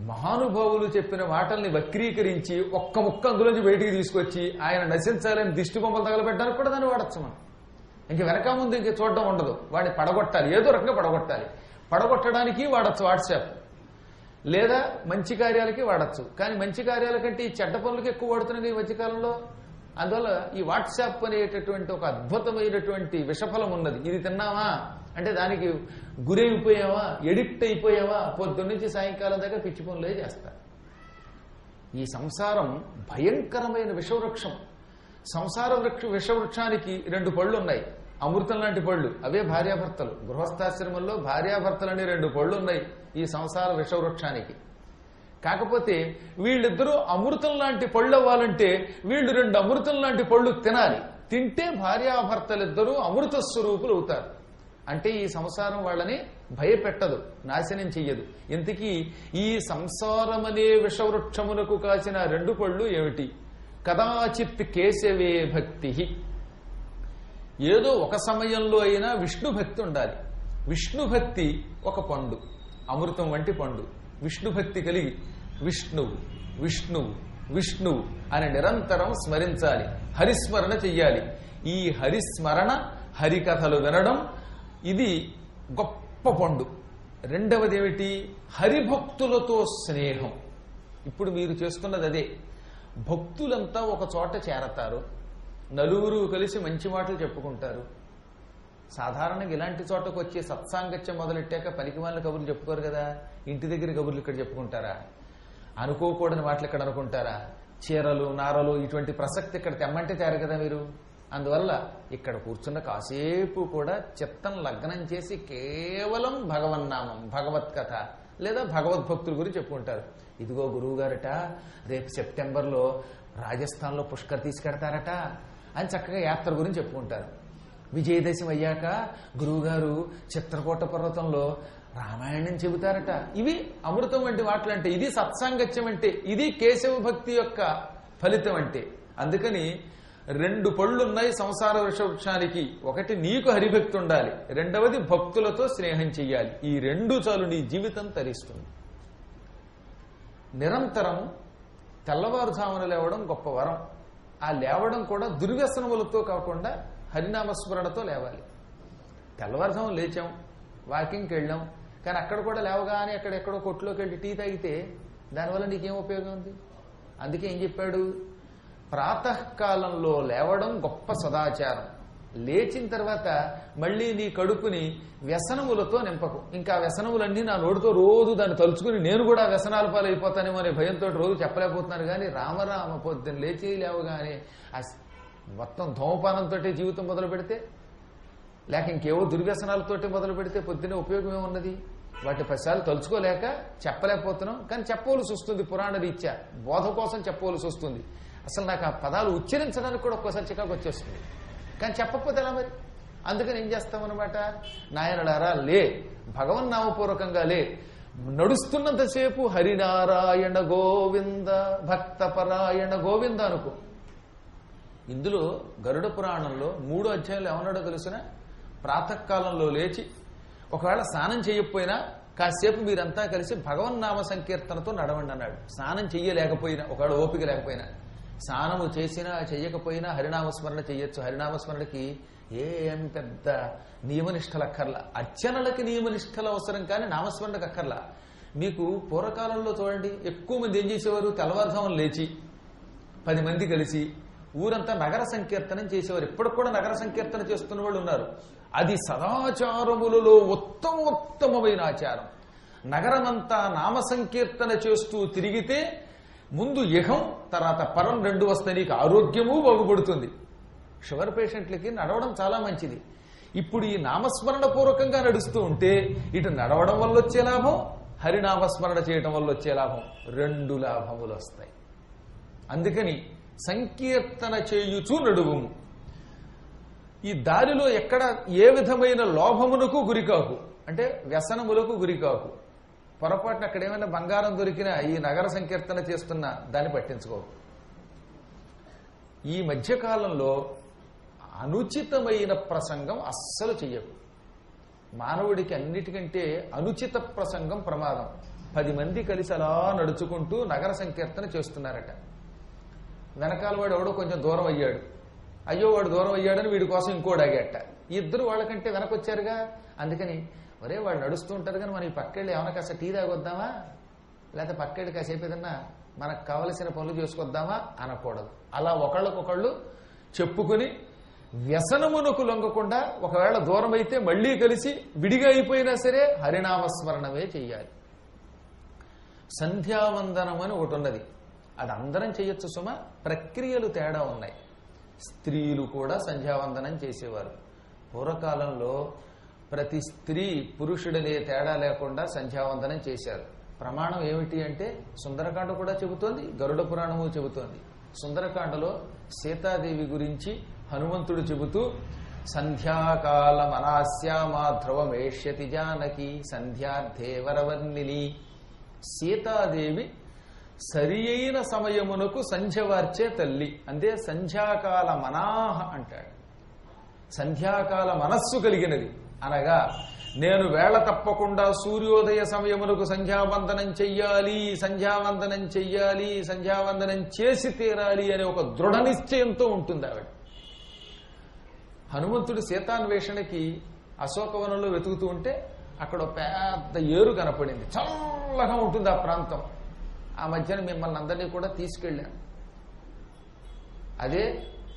[SPEAKER 1] మహానుభావులు చెప్పిన మాటల్ని వక్రీకరించి ఒక్క ముక్క అందులోంచి బయటికి తీసుకొచ్చి ఆయన నశించాలని దిష్టి బొమ్మలు తగలబెట్టడానికి కూడా దాన్ని వాడచ్చు. మనం ఇంక వెనక ముందు ఇంక చూడడం ఉండదు. వాడిని పడగొట్టాలి, ఏదో రకంగా పడగొట్టాలి. పడగొట్టడానికి వాడచ్చు వాట్సాప్, లేదా మంచి కార్యాలకి వాడచ్చు. కానీ మంచి కార్యాల కంటే ఈ చెడ్డ పనులకి ఎక్కువ వాడుతున్నాయి ఈ మధ్యకాలంలో. అందువల్ల ఈ వాట్సాప్ అనేటటువంటి ఒక అద్భుతమైనటువంటి విషఫలం ఉన్నది. ఇది తిన్నావా అంటే దానికి గురైపోయావా, ఎడిక్ట్ అయిపోయావా, పొద్దున్నుంచి సాయంకాలం దాకా పిచ్చి పనులే చేస్తారు. ఈ సంసారం భయంకరమైన విషవృక్షం. సంసార విషవృక్షానికి 2 పళ్ళు ఉన్నాయి, అమృతం లాంటి పళ్ళు. అవే భార్యాభర్తలు. గృహస్థాశ్రమంలో భార్యాభర్తలని 2 పళ్ళు ఉన్నాయి ఈ సంసార విషవృక్షానికి. కాకపోతే వీళ్ళిద్దరూ అమృతం లాంటి పళ్ళు అవ్వాలంటే వీళ్ళు 2 అమృతం లాంటి పళ్ళు తినాలి. తింటే భార్యాభర్తలిద్దరూ అమృత స్వరూపులు అవుతారు. అంటే ఈ సంసారం వాళ్ళని భయపెట్టదు, నాశనం చెయ్యదు. ఇంతకీ ఈ సంసారమనే విషవృక్షమునకు కాసిన 2 పళ్ళు ఏమిటి? కదాచిత్ కేశవే భక్తి. ఏదో ఒక సమయంలో అయినా విష్ణు భక్తి ఉండాలి. విష్ణు భక్తి ఒక పండు, అమృతం వంటి పండు. విష్ణు భక్తి కలిగి విష్ణువు విష్ణువు విష్ణువు అని నిరంతరం స్మరించాలి, హరిస్మరణ చెయ్యాలి. ఈ హరిస్మరణ, హరికథలు వినడం ఇది గొప్ప పండు. రెండవది ఏమిటి? హరిభక్తులతో స్నేహం. ఇప్పుడు మీరు చేస్తున్నది అదే. భక్తులంతా ఒక చోట చేరతారు, నలుగురు కలిసి మంచి మాటలు చెప్పుకుంటారు. సాధారణంగా ఇలాంటి చోటకు వచ్చే సత్సాంగత్యం మొదలెట్టాక పనికి వాళ్ళ కబుర్లు చెప్పుకోరు కదా. ఇంటి దగ్గర కబుర్లు ఇక్కడ చెప్పుకుంటారా? అనుకోకూడని మాటలు ఇక్కడ అనుకుంటారా? చీరలు నారలు ఇటువంటి ప్రసక్తి ఇక్కడ తెమ్మంటే తేరు కదా మీరు. అందువల్ల ఇక్కడ కూర్చున్న కాసేపు కూడా చిత్తం లగ్నం చేసి కేవలం భగవన్నామం, భగవత్ కథ లేదా భగవద్భక్తుల గురించి చెప్పుకుంటారు. ఇదిగో గురువు గారట రేపు సెప్టెంబర్లో రాజస్థాన్లో పుష్కర్ తీసుకెడతారట అని చక్కగా యాత్ర గురించి చెప్పుకుంటారు. విజయదశమి అయ్యాక గురువుగారు చిత్రకూట పర్వతంలో రామాయణం చెబుతారట. ఇవి అమృతం వంటి మాటలంటే, ఇది సత్సాంగత్యం అంటే, ఇది కేశవ భక్తి యొక్క ఫలితం అంటే. అందుకని 2 పళ్ళున్నాయి సంసార వృక్షానికి. ఒకటి నీకు హరిభక్తి ఉండాలి, రెండవది భక్తులతో స్నేహం చెయ్యాలి. ఈ 2 చాలు నీ జీవితం తరిస్తుంది. నిరంతరం తెల్లవారుజామున లేవడం గొప్ప వరం. ఆ లేవడం కూడా దుర్వ్యసనములతో కాకుండా హరినామస్మరణతో లేవాలి. తెల్లవారుజామున లేచాం, వాకింగ్కి వెళ్ళాం, కానీ అక్కడ కూడా లేవగానే ఎక్కడెక్కడో కొట్టులోకి వెళ్ళి టీ తాగితే దానివల్ల నీకేం ఉపయోగం ఉంది? అందుకే ఏం చెప్పాడు? ప్రాతకాలంలో లేవడం గొప్ప సదాచారం. లేచిన తర్వాత మళ్ళీ నీ కడుపుని వ్యసనములతో నింపకు. ఇంకా వ్యసనములన్నీ నా నోటితో రోజు దాన్ని తలుచుకుని నేను కూడా వ్యసనాల పాలైపోతానేమో అనే భయంతో రోజు చెప్పలేకపోతున్నాను. కానీ రామరామ పొద్దున్న లేచి లేవగానే మొత్తం ధూమపానంతో జీవితం మొదలు పెడితే, లేక ఇంకేవో దుర్వ్యసనాలతోటి మొదలు పెడితే పొద్దున్నే ఉపయోగం ఏమున్నది? వాటి పశాలు తలుచుకోలేక చెప్పలేకపోతున్నాం, కానీ చెప్పవలసి వస్తుంది. పురాణ రీత్యా బోధ కోసం చెప్పవలసి వస్తుంది. అసలు నాకు ఆ పదాలు ఉచ్చరించడానికి కూడా ఒక్కోసారి చికాకు వచ్చేస్తుంది, కానీ చెప్పకపోతే ఎలా మరి? అందుకని ఏం చేస్తామన్నమాట? నాయనడారా లే, భగవన్నామపూర్వకంగా లే. నడుస్తున్నంతసేపు హరినారాయణ గోవింద భక్తపరాయణ గోవింద అనుకో. ఇందులో గరుడ పురాణంలో 3వ అధ్యాయంలో ఏమన్నాడో తెలిసిన? ప్రాతకాలంలో లేచి ఒకవేళ స్నానం చేయకపోయినా కాసేపు మీరంతా కలిసి భగవన్నామ సంకీర్తనతో నడవండి అన్నాడు. స్నానం చెయ్యలేకపోయినా, ఒకవేళ ఓపిక లేకపోయినా, స్నానము చేసినా చెయ్యకపోయినా హరినామస్మరణ చెయ్యొచ్చు. హరినామస్మరణకి ఏం పెద్ద నియమనిష్టలు అక్కర్లా. అర్చనలకి నియమనిష్టలు అవసరం, కానీ నామస్మరణకు అక్కర్లా. మీకు పూర్వకాలంలో చూడండి, ఎక్కువ మంది ఏం చేసేవారు? తెల్లవారుజామున లేచి 10 మంది కలిసి ఊరంతా నగర సంకీర్తనం చేసేవారు. ఇప్పటికి కూడా నగర సంకీర్తన చేస్తున్న వాళ్ళు ఉన్నారు. అది సదాచారములలో ఉత్తమోత్తమైన ఆచారం. నగరమంతా నామ సంకీర్తన చేస్తూ తిరిగితే ముందు ఇహం తర్వాత పరం 2 వస్తాయి. నీకు ఆరోగ్యము బాగుపడుతుంది. షుగర్ పేషెంట్లకి నడవడం చాలా మంచిది. ఇప్పుడు ఈ నామస్మరణ పూర్వకంగా నడుస్తూ ఉంటే ఇటు నడవడం వల్ల వచ్చే లాభం, హరినామస్మరణ చేయడం వల్ల వచ్చే లాభం, 2 లాభములు వస్తాయి. అందుకని సంకీర్తన చేయుచూ నడువుము. ఈ దారిలో ఎక్కడ ఏ విధమైన లోభమునకు గురికాకు, అంటే వ్యసనములకు గురికాకు. పొరపాటున అక్కడ ఏమైనా బంగారం దొరికినా ఈ నగర సంకీర్తన చేస్తున్నా దాన్ని పట్టించుకోకు. ఈ మధ్యకాలంలో అనుచితమైన ప్రసంగం అస్సలు చెయ్యకు. మానవుడికి అన్నిటికంటే అనుచిత ప్రసంగం ప్రమాదం. 10 మంది కలిసి అలా నడుచుకుంటూ నగర సంకీర్తన చేస్తున్నారట. వెనకాల వాడు ఎవడో కొంచెం దూరం అయ్యాడు. అయ్యో వాడు దూరం అయ్యాడని వీడి కోసం ఇంకోటి ఆగేట. ఇద్దరు వాళ్ళకంటే వెనకొచ్చారుగా. అందుకని ఒరే వాళ్ళు నడుస్తూ ఉంటారు కానీ మనం ఈ పక్కెళ్ళి ఏమైనా కాస్త టీ తాగొద్దామా, లేకపోతే పక్కెళ్ళి కాసేపు ఏదన్నా మనకు కావలసిన పనులు చేసుకొద్దామా అనకూడదు. అలా ఒకళ్ళకొకళ్ళు చెప్పుకుని వ్యసనమునకు లొంగకుండా, ఒకవేళ దూరం అయితే మళ్లీ కలిసి విడిగా అయిపోయినా సరే హరినామస్మరణమే చెయ్యాలి. సంధ్యావందనం అని ఒకటి ఉన్నది. అది అందరం చెయ్యొచ్చు సుమ. ప్రక్రియలు తేడా ఉన్నాయి. స్త్రీలు కూడా సంధ్యావందనం చేసేవారు. పూర్వకాలంలో ప్రతి స్త్రీ పురుషుడనే తేడా లేకుండా సంధ్యావందనం చేశారు. ప్రమాణం ఏమిటి అంటే సుందరకాండ కూడా చెబుతోంది, గరుడ పురాణము చెబుతోంది. సుందరకాండలో సీతాదేవి గురించి హనుమంతుడు చెబుతూ సంధ్యాకాలమనాశ్యామా ధ్రువమేష్యతి జానకి సంధ్యార్థే వరవర్ణిని. సీతాదేవి సరి అయిన సమయమునకు సంధ్యవార్చే తల్లి, అందే సంధ్యాకాల మనాహ అంటాడు. సంధ్యాకాల మనస్సు కలిగినది అనగా నేను వేళ తప్పకుండా సూర్యోదయ సమయమునకు సంధ్యావందనం చెయ్యాలి, సంధ్యావందనం చెయ్యాలి, సంధ్యావందనం చేసి తీరాలి అనే ఒక దృఢ నిశ్చయంతో ఉంటుంది ఆవిడ. హనుమంతుడు సీతాన్వేషణకి అశోకవనంలో వెతుకుతూ ఉంటే అక్కడ పెద్ద ఏరు కనపడింది. చల్లగా ఉంటుంది ఆ ప్రాంతం. ఆ మధ్యన మిమ్మల్ని అందరినీ కూడా తీసుకెళ్ళాను. అదే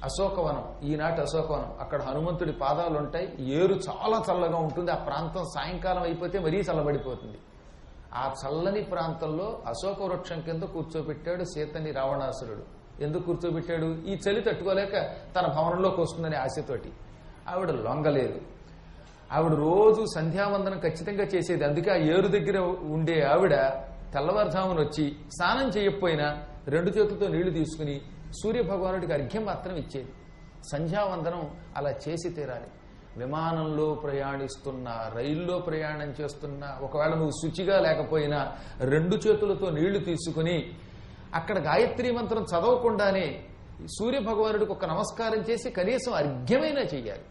[SPEAKER 1] అశోకవనం, ఈనాటి అశోకవనం. అక్కడ హనుమంతుడి పాదాలు ఉంటాయి. ఏరు చాలా చల్లగా ఉంటుంది. ఆ ప్రాంతం సాయంకాలం అయిపోతే మరీ చల్లబడిపోతుంది. ఆ చల్లని ప్రాంతంలో అశోక వృక్షం కింద కూర్చోబెట్టాడు సీతని రావణాసురుడు. ఎందుకు కూర్చోబెట్టాడు? ఈ చలి తట్టుకోలేక తన భవనంలోకి వస్తుందనే ఆశతోటి. ఆవిడ లొంగలేదు. ఆవిడ రోజు సంధ్యావందనం ఖచ్చితంగా చేసేది. అందుకే ఆ ఏరు దగ్గర ఉండే ఆవిడ తెల్లవారుజామున వచ్చి స్నానం చేయకపోయినా 2 చేతులతో నీళ్లు తీసుకుని సూర్యభగవానుడికి అర్ఘ్యం మాత్రం ఇచ్చేది. సంధ్యావందనం అలా చేసి తీరాలి. విమానంలో ప్రయాణిస్తున్నా, రైల్లో ప్రయాణం చేస్తున్నా, ఒకవేళ నువ్వు శుచిగా లేకపోయినా 2 చేతులతో నీళ్లు తీసుకుని అక్కడ గాయత్రీ మంత్రం చదవకుండానే సూర్యభగవానుడికి ఒక నమస్కారం చేసి కనీసం అర్ఘ్యమైనా చెయ్యాలి.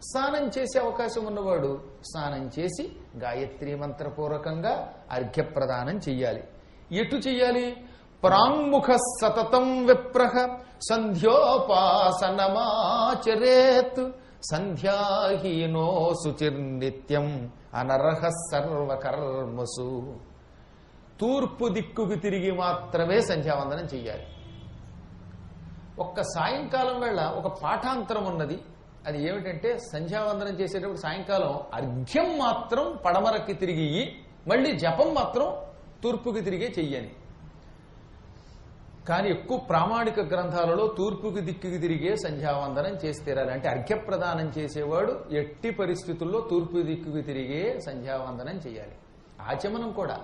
[SPEAKER 1] స్నానం చేసే అవకాశం ఉన్నవాడు స్నానం చేసి గాయత్రీ మంత్రపూర్వకంగా అర్ఘ్యప్రదానం చెయ్యాలి. ఎటు చెయ్యాలి? ప్రాంగుఖ సతతం విప్రహ సంధ్యోపాసనమాచరేత్ సంధ్యాహీనో శుచిర్నిత్యం అనర్హ సర్వకర్మసు. తూర్పు దిక్కుకు తిరిగి మాత్రమే సంధ్యావందనం చెయ్యాలి. ఒక్క సాయంకాలం వేళ ఒక పాఠాంతరం ఉన్నది. అది ఏమిటంటే సంధ్యావందనం చేసేటప్పుడు సాయంకాలం అర్ఘ్యం మాత్రం పడమరకి తిరిగి మళ్ళీ జపం మాత్రం తూర్పుకి తిరిగే చెయ్యని. కానీ ఎక్కువ ప్రామాణిక గ్రంథాలలో తూర్పుకి దిక్కుకి తిరిగే సంధ్యావందనం చేసి తీరాలి. అంటే అర్ఘ్యప్రదానం చేసేవాడు ఎట్టి పరిస్థితుల్లో తూర్పు దిక్కుకి తిరిగే సంధ్యావందనం చేయాలి. ఆచమనం కూడా,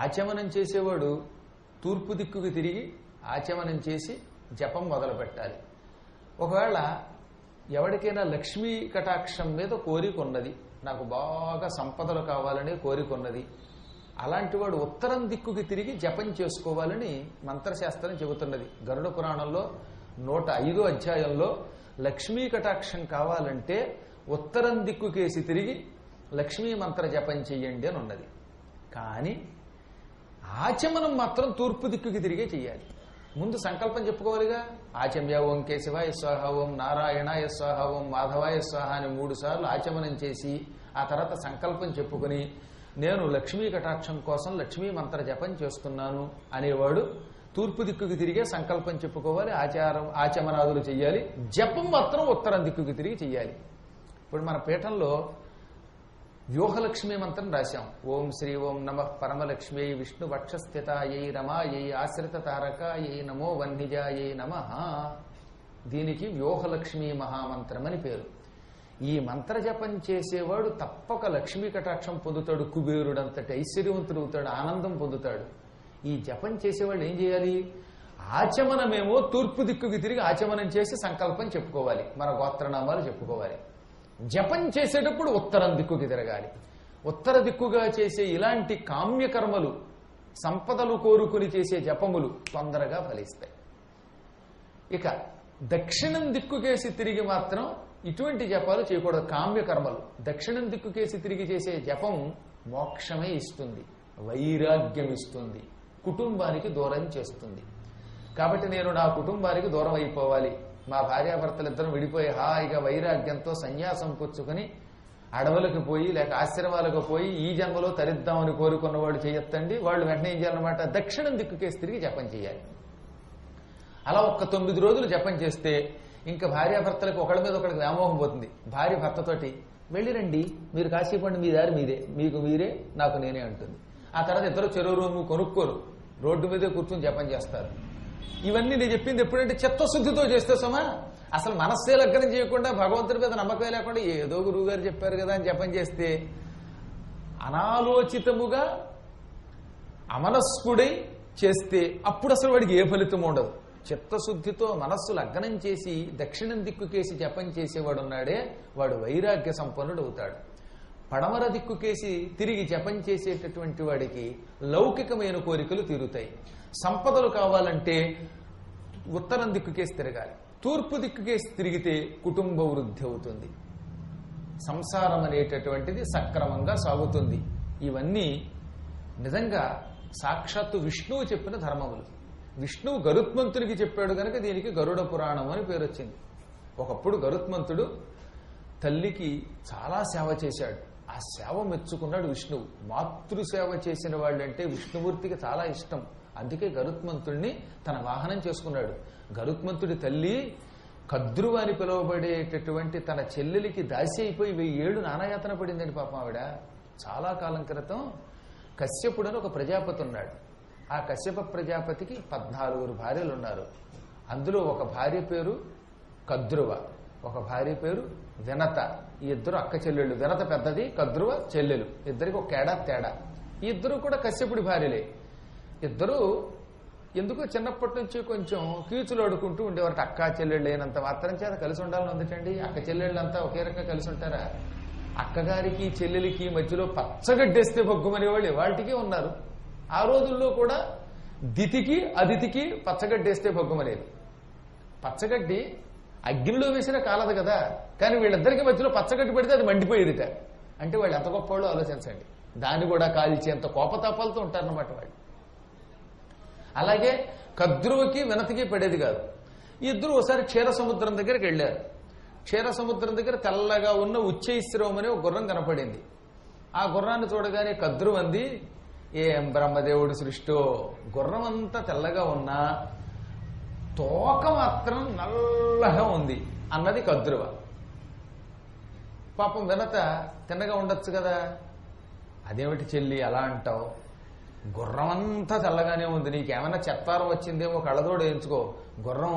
[SPEAKER 1] ఆచమనం చేసేవాడు తూర్పు దిక్కుకి తిరిగి ఆచమనం చేసి జపం మొదలు పెట్టాలి. ఒకవేళ ఎవరికైనా లక్ష్మీ కటాక్షం మీద కోరిక ఉన్నది, నాకు బాగా సంపదలు కావాలనే కోరిక ఉన్నది, అలాంటి వాడు ఉత్తరం దిక్కుకి తిరిగి జపం చేసుకోవాలని మంత్రశాస్త్రం చెబుతున్నది. గరుడ పురాణంలో 105వ అధ్యాయంలో లక్ష్మీ కటాక్షం కావాలంటే ఉత్తరం దిక్కుకేసి తిరిగి లక్ష్మీ మంత్ర జపం చెయ్యండి అని ఉన్నది. కానీ ఆచమనం మాత్రం తూర్పు దిక్కుకి తిరిగే చెయ్యాలి. ముందు సంకల్పం చెప్పుకోవాలిగా. ఆచమ్య ఓం కేశవాయ స్వాహ, ఓం నారాయణాయ స్వాహ, ఓం మాధవాయ స్వాహ అని 3 సార్లు ఆచమనం చేసి ఆ తర్వాత సంకల్పం చెప్పుకుని నేను లక్ష్మీ కటాక్షం కోసం లక్ష్మీ మంత్ర జపం చేస్తున్నాను అనేవాడు తూర్పు దిక్కుకి తిరిగే సంకల్పం చెప్పుకోవాలి. ఆచమనాదులు చెయ్యాలి. జపం మాత్రం ఉత్తరం దిక్కుకి తిరిగి చెయ్యాలి. ఇప్పుడు మన పీఠంలో వ్యూహలక్ష్మీ మంత్రం రాశాం. ఓం శ్రీ ఓం నమః పరమలక్ష్మ్యై విష్ణు వక్షస్థితాయై రమాయై ఆశ్రిత తారకాయై నమో వన్నిజాయై నమః. దీనికి వ్యూహలక్ష్మీ మహామంత్రం అని పేరు. ఈ మంత్ర జపం చేసేవాడు తప్పక లక్ష్మీ కటాక్షం పొందుతాడు, కుబేరుడంతటి ఐశ్వర్యవంతుడు అవుతాడు, ఆనందం పొందుతాడు. ఈ జపం చేసేవాళ్ళు ఏం చేయాలి? ఆచమనమేమో తూర్పు దిక్కుకి తిరిగి ఆచమనం చేసి సంకల్పం చెప్పుకోవాలి, మన గోత్రనామాలు చెప్పుకోవాలి. జపం చేసేటప్పుడు ఉత్తరం దిక్కుకి తిరగాలి. ఉత్తర దిక్కుగా చేసే ఇలాంటి కామ్యకర్మలు, సంపదలు కోరుకుని చేసే జపములు తొందరగా ఫలిస్తాయి. ఇక దక్షిణం దిక్కుకేసి తిరిగి మాత్రం ఇటువంటి జపాలు చేయకూడదు. కామ్యకర్మలు దక్షిణం దిక్కుకేసి తిరిగి చేసే జపం మోక్షమే ఇస్తుంది, వైరాగ్యం ఇస్తుంది, కుటుంబానికి దూరం చేస్తుంది. కాబట్టి నేను నా కుటుంబానికి దూరం అయిపోవాలి, మా భార్యాభర్తలిద్దరం విడిపోయి హాయిగా వైరాగ్యంతో సన్యాసం పుచ్చుకొని అడవులకు పోయి లేక ఆశ్రమాలకు పోయి ఈ జన్మలో తరిద్దామని కోరుకున్న వాళ్ళు చేయొద్దండి. వాళ్ళు వెంటనే ఏం చేయాలన్నమాట? దక్షిణం దిక్కుకేసి తిరిగి జపం చేయాలి. అలా 9 రోజులు జపం చేస్తే ఇంకా భార్యాభర్తలకు ఒకళ్ళ మీద ఒకళ్ళకి వ్యామోహం పోతుంది. భార్య భర్తతోటి వెళ్ళిరండి, మీరు కాసేపండి, మీ దారి మీదే, మీకు మీరే నాకు నేనే అంటుంది. ఆ తర్వాత ఇద్దరు చెరువు రూము కొనుక్కోరు, రోడ్డు మీదే కూర్చొని జపం చేస్తారు. ఇవన్నీ నేను చెప్పింది ఎప్పుడంటే చిత్తశుద్ధితో చేస్తే సమా అసలు మనస్సే లగ్నం చేయకుండా భగవంతుడి మీద నమ్మకమే లేకుండా ఏదో గురువు గారు చెప్పారు కదా అని జపం చేస్తే అనాలోచితముగా అమనస్కుడై చేస్తే అప్పుడు అసలు వాడికి ఏ ఫలితం ఉండదు. చిత్తశుద్ధితో మనస్సు లగ్నం చేసి దక్షిణం దిక్కుకేసి జపం చేసేవాడు ఉన్నాడే వాడు వైరాగ్య సంపన్నుడు అవుతాడు. పడమర దిక్కుకేసి తిరిగి జపం చేసేటటువంటి వాడికి లౌకికమైన కోరికలు తీరుతాయి. సంపదలు కావాలంటే ఉత్తరం దిక్కుకేసి తిరగాలి. తూర్పు దిక్కుకేసి తిరిగితే కుటుంబ వృద్ధి అవుతుంది. సంసారం అనేటటువంటిది సక్రమంగా సాగుతుంది. ఇవన్నీ నిజంగా సాక్షాత్తు విష్ణువు చెప్పిన ధర్మములు. విష్ణువు గరుత్మంతుడికి చెప్పాడు కనుక దీనికి గరుడ పురాణం అని పేరు వచ్చింది. ఒకప్పుడు గరుత్మంతుడు తల్లికి చాలా సేవ చేశాడు. ఆ సేవ మెచ్చుకున్నాడు విష్ణువు. మాతృసేవ చేసిన వాళ్ళంటే విష్ణుమూర్తికి చాలా ఇష్టం. అందుకే గరుత్మంతుడిని తన వాహనం చేసుకున్నాడు. గరుత్మంతుడి తల్లి కద్రువ అని పిలువబడేటటువంటి తన చెల్లెలికి దాసి అయిపోయి 1000 ఏళ్లు నానాయాతన పడిందండి పాపం ఆవిడ. చాలా కాలం క్రితం కశ్యపుడు అని ఒక ప్రజాపతి ఉన్నాడు. ఆ కశ్యప ప్రజాపతికి 14 భార్యలు ఉన్నారు. అందులో ఒక భార్య పేరు కద్రువ, ఒక భార్య పేరు వినత. ఈ ఇద్దరు అక్క చెల్లెళ్ళు. వినత పెద్దది, కద్రువ చెల్లెలు. ఇద్దరికి ఒక తేడా. ఈ ఇద్దరు కూడా కశ్యపుడి భార్యలే. ఇద్దరు ఎందుకో చిన్నప్పటి నుంచి కొంచెం కీచులు ఆడుకుంటూ ఉండేవారు. అక్క చెల్లెళ్ళు అయినంత మాత్రం చేత కలిసి ఉండాలని ఉందటండి. అక్క చెల్లెళ్ళంతా ఒకే రకంగా కలిసి ఉంటారా? అక్కగారికి చెల్లెలికి మధ్యలో పచ్చగడ్డేస్తే బొగ్గుమనే వాళ్ళు వాళ్ళకి ఉన్నారు. ఆ రోజుల్లో కూడా దితికి అదితికి పచ్చగడ్డేస్తే బొగ్గుమనేది. పచ్చగడ్డి అగ్నిలో వేసినా కాలదు కదా, కానీ వీళ్ళిద్దరికి మధ్యలో పచ్చగడ్డి పెడితే అది మండిపోయేదిట. అంటే వాళ్ళు ఎంత గొప్ప వాళ్ళు ఆలోచించండి. దాన్ని కూడా కాల్చేంత కోపతాపాలతో ఉంటారన్నమాట వాళ్ళు. అలాగే కద్రువకి వినతికి పడేది కాదు. ఇద్దరు ఒకసారి క్షీర సముద్రం దగ్గరికి వెళ్ళారు. క్షీర సముద్రం దగ్గర తెల్లగా ఉన్న ఉచ్చైశ్రవం అనే ఒక గుర్రం కనపడింది. ఆ గుర్రాన్ని చూడగానే కద్రువంది, ఏం బ్రహ్మదేవుడు సృష్టో, గుర్రం అంతా తెల్లగా ఉన్నా తోక మాత్రం నల్లగా ఉంది అన్నది కద్రువ. పాపం వినత తిన్నగా ఉండొచ్చు కదా. అదేమిటి చెల్లి అలా అంటావు, గుర్రం అంతా తెల్లగానే ఉంది, నీకేమైనా చెత్తారం వచ్చిందేమో కళ్ళతోడు వేయించుకో, గుర్రం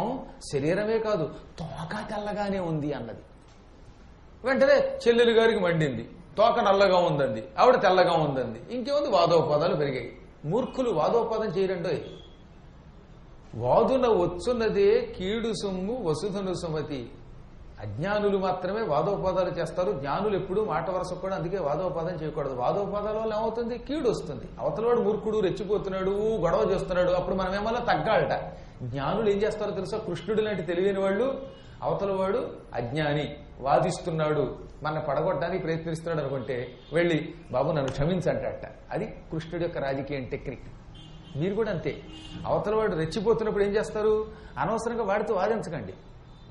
[SPEAKER 1] శరీరమే కాదు తోక తెల్లగానే ఉంది అన్నది. వెంటనే చెల్లెలు గారికి మండింది. తోక నల్లగా ఉందండి, ఆవిడ తెల్లగా ఉందండి. ఇంకేముంది, వాదోపాదాలు పెరిగాయి. మూర్ఖులు వాదోపాదం చేయరండో. వాదున వచ్చున్నదే కీడు సొమ్ము వసుధను సుమతి. అజ్ఞానులు మాత్రమే వాదోపాదాలు చేస్తారు. జ్ఞానులు ఎప్పుడు మాట వరస కూడా. అందుకే వాదోపాదం చేయకూడదు. వాదోపాదాల వల్ల ఏమవుతుంది, కీడు వస్తుంది. అవతలవాడు మూర్ఖుడు, రెచ్చిపోతున్నాడు, గొడవ చేస్తున్నాడు, అప్పుడు మనం ఏమన్నా తగ్గాలట. జ్ఞానులు ఏం చేస్తారో తెలుసా, కృష్ణుడు లాంటి తెలివైన వాళ్ళు, అవతలవాడు అజ్ఞాని వాదిస్తున్నాడు, మన పడగొట్టడానికి ప్రయత్నిస్తున్నాడు అనుకుంటే వెళ్ళి బాబు నన్ను క్షమించంట. అది కృష్ణుడి యొక్క రాజకీయ టెక్నిక్. మీరు కూడా అంతే. అవతలవాడు రెచ్చిపోతున్నప్పుడు ఏం చేస్తారు, అనవసరంగా వాడితో వాదించకండి.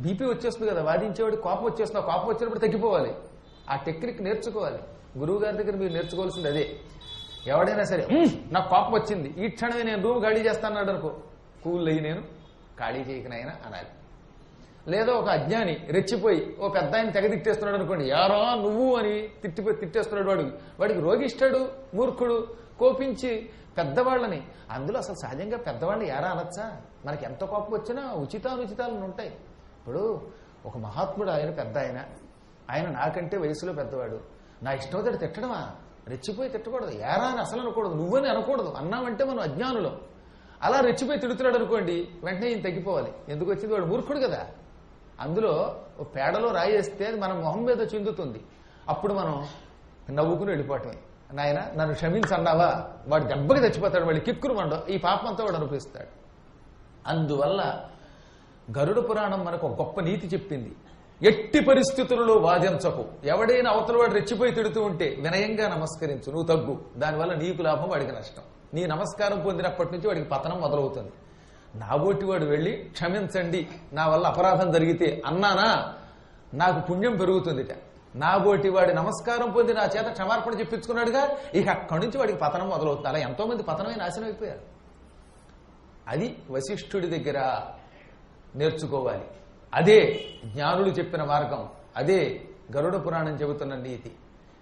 [SPEAKER 1] బీపీ వచ్చేస్తుంది కదా, వాదించేవాడు కోపం వచ్చేస్తున్నా, కోపం వచ్చినప్పుడు తగ్గిపోవాలి. ఆ టెక్నిక్ నేర్చుకోవాలి. గురువు గారి దగ్గర మీరు నేర్చుకోవాల్సింది అదే. ఎవడైనా సరే నాకు కోపం వచ్చింది, ఈ క్షణమే నేను రూమ్ ఖాళీ చేస్తాన్నాడు అనుకో, కూల్ అయ్యి నేను ఖాళీ చేయకనైనా అనాలి. లేదా ఒక అజ్ఞాని రెచ్చిపోయి ఓ పెద్ద ఆయన తెగదిట్టేస్తున్నాడు అనుకోండి, యారా నువ్వు అని తిట్టేస్తున్నాడు. వాడికి రోగిష్టాడు, మూర్ఖుడు, కోపించి పెద్దవాళ్ళని. అందులో అసలు సహజంగా పెద్దవాళ్ళని యారా అనొచ్చా? మనకి ఎంత కోపం వచ్చినా ఉచితానుచితాలను ఉంటాయి. ఇప్పుడు ఒక మహాత్ముడు, ఆయన పెద్ద ఆయన నాకంటే వయసులో పెద్దవాడు, నా ఇష్టం తిట్టడమా? రెచ్చిపోయి తిట్టకూడదు. యారా అని అసలు అనకూడదు, నువ్వని అనకూడదు. అన్నామంటే మనం అజ్ఞానులం. అలా రెచ్చిపోయి తిడుతున్నాడు అనుకోండి, వెంటనే ఈయన తగ్గిపోవాలి. ఎందుకు వచ్చింది, వాడు మూర్ఖుడు కదా. అందులో పేడలో రాయేస్తే అది మన మొహం మీద చిందుతుంది. అప్పుడు మనం నవ్వుకుని వెళ్ళిపోవటమే. నాయన నన్ను క్షమించన్నావా, వాడు దెబ్బకి తెచ్చిపోతాడు, వాడి కిక్కురు మండో, ఈ పాపం అంతా వాడు అనిపిస్తాడు. అందువల్ల గరుడ పురాణం మనకు ఒక గొప్ప నీతి చెప్పింది. ఎట్టి పరిస్థితులలో వాదించకు. ఎవడైనా అవతల వాడు రెచ్చిపోయి తిడుతూ ఉంటే వినయంగా నమస్కరించు, నువ్వు తగ్గు. దానివల్ల నీకు లాభం, వాడికి నష్టం. నీ నమస్కారం పొందినప్పటి నుంచి వాడికి పతనం మొదలవుతుంది. నాబోటి వాడు వెళ్ళి క్షమించండి, నా వల్ల అపరాధం జరిగితే అన్నానా, నాకు పుణ్యం పెరుగుతుందిట. నాబోటి వాడి నమస్కారం పొంది నా చేత క్షమార్పణ చెప్పించుకున్నాడుగా, ఇక అక్కడి నుంచి వాడికి పతనం మొదలవుతుంది. అలా ఎంతో మంది పతనమే నాశనం అయిపోయారు. అది వశిష్ఠుడి దగ్గర నేర్చుకోవాలి. అదే జ్ఞానులు చెప్పిన మార్గం, అదే గరుడ పురాణం చెబుతున్న నీతి.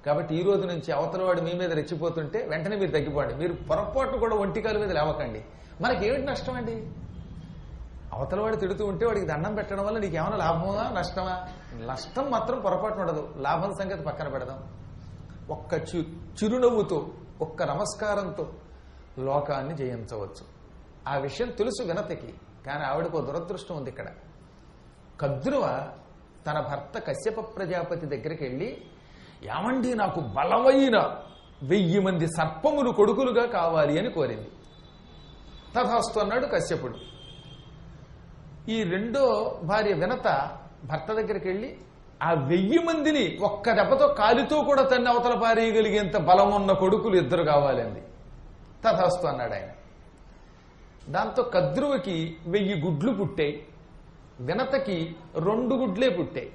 [SPEAKER 1] కాబట్టి ఈ రోజు నుంచి అవతలవాడు మీ మీద రెచ్చిపోతుంటే వెంటనే మీరు తగ్గిపోండి. మీరు పొరపాటు కూడా ఒంటికాల మీద లేవకండి. మనకి ఏమిటి నష్టం అండి? అవతలవాడు తిడుతూ ఉంటే వాడికి దండం పెట్టడం వల్ల నీకేమైనా లాభమా నష్టమా? నష్టం మాత్రం పొరపాటు ఉండదు. లాభం సంగతి పక్కన పెడదాం. ఒక్క చిరునవ్వుతో, ఒక్క నమస్కారంతో లోకాన్ని జయించవచ్చు. ఆ విషయం తెలుసు వినతికి. కానీ ఆవిడకు దురదృష్టం ఉంది ఇక్కడ. కద్రువ తన భర్త కశ్యప ప్రజాపతి దగ్గరికి వెళ్ళి, ఏమండి నాకు బలమైన 1000 మంది సర్పములు కొడుకులుగా కావాలి అని కోరింది. తథాస్తు అన్నాడు కశ్యపుడు. ఈ రెండో భార్య వినత భర్త దగ్గరికి వెళ్ళి ఆ 1000 మందిని ఒక్క దెబ్బతో కాలితో కూడా తన్ని అవతల పారేయగలిగేంత బలం ఉన్న కొడుకులు 2 కావాలి అంది. తథాస్తు అన్నాడు ఆయన. దాంతో కద్రువకి 1000 గుడ్లు పుట్టాయి, వినతకి 2 గుడ్లే పుట్టాయి.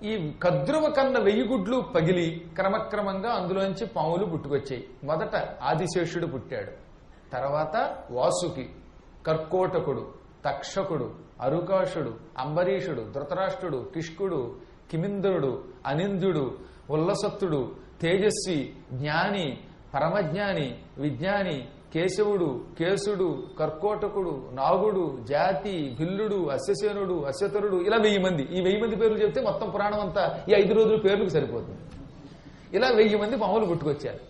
[SPEAKER 1] ఈ కద్రువ కన్న 1000 గుడ్లు పగిలి క్రమక్రమంగా అందులోంచి పాములు పుట్టుకొచ్చాయి. మొదట ఆదిశేషుడు పుట్టాడు, తర్వాత వాసుకి, కర్కోటకుడు, తక్షకుడు, అరుకాషుడు, అంబరీషుడు, ధృతరాష్ట్రుడు, కిష్కుడు, కిమింద్రుడు, అనింద్యుడు, ఉల్లసత్తుడు, తేజస్వి, జ్ఞాని, పరమజ్ఞాని, విజ్ఞాని, కేశవుడు, కేసుడు, కర్కోటకుడు, నాగుడు, జాతి, భిల్లుడు, అశ్వసేనుడు, అశ్వతరుడు, ఇలా 1000 మంది. ఈ 1000 మంది పేర్లు చెప్తే మొత్తం పురాణం అంతా ఈ 5 రోజుల పేర్లకు సరిపోతుంది. ఇలా 1000 మంది పాములు పుట్టుకొచ్చారు.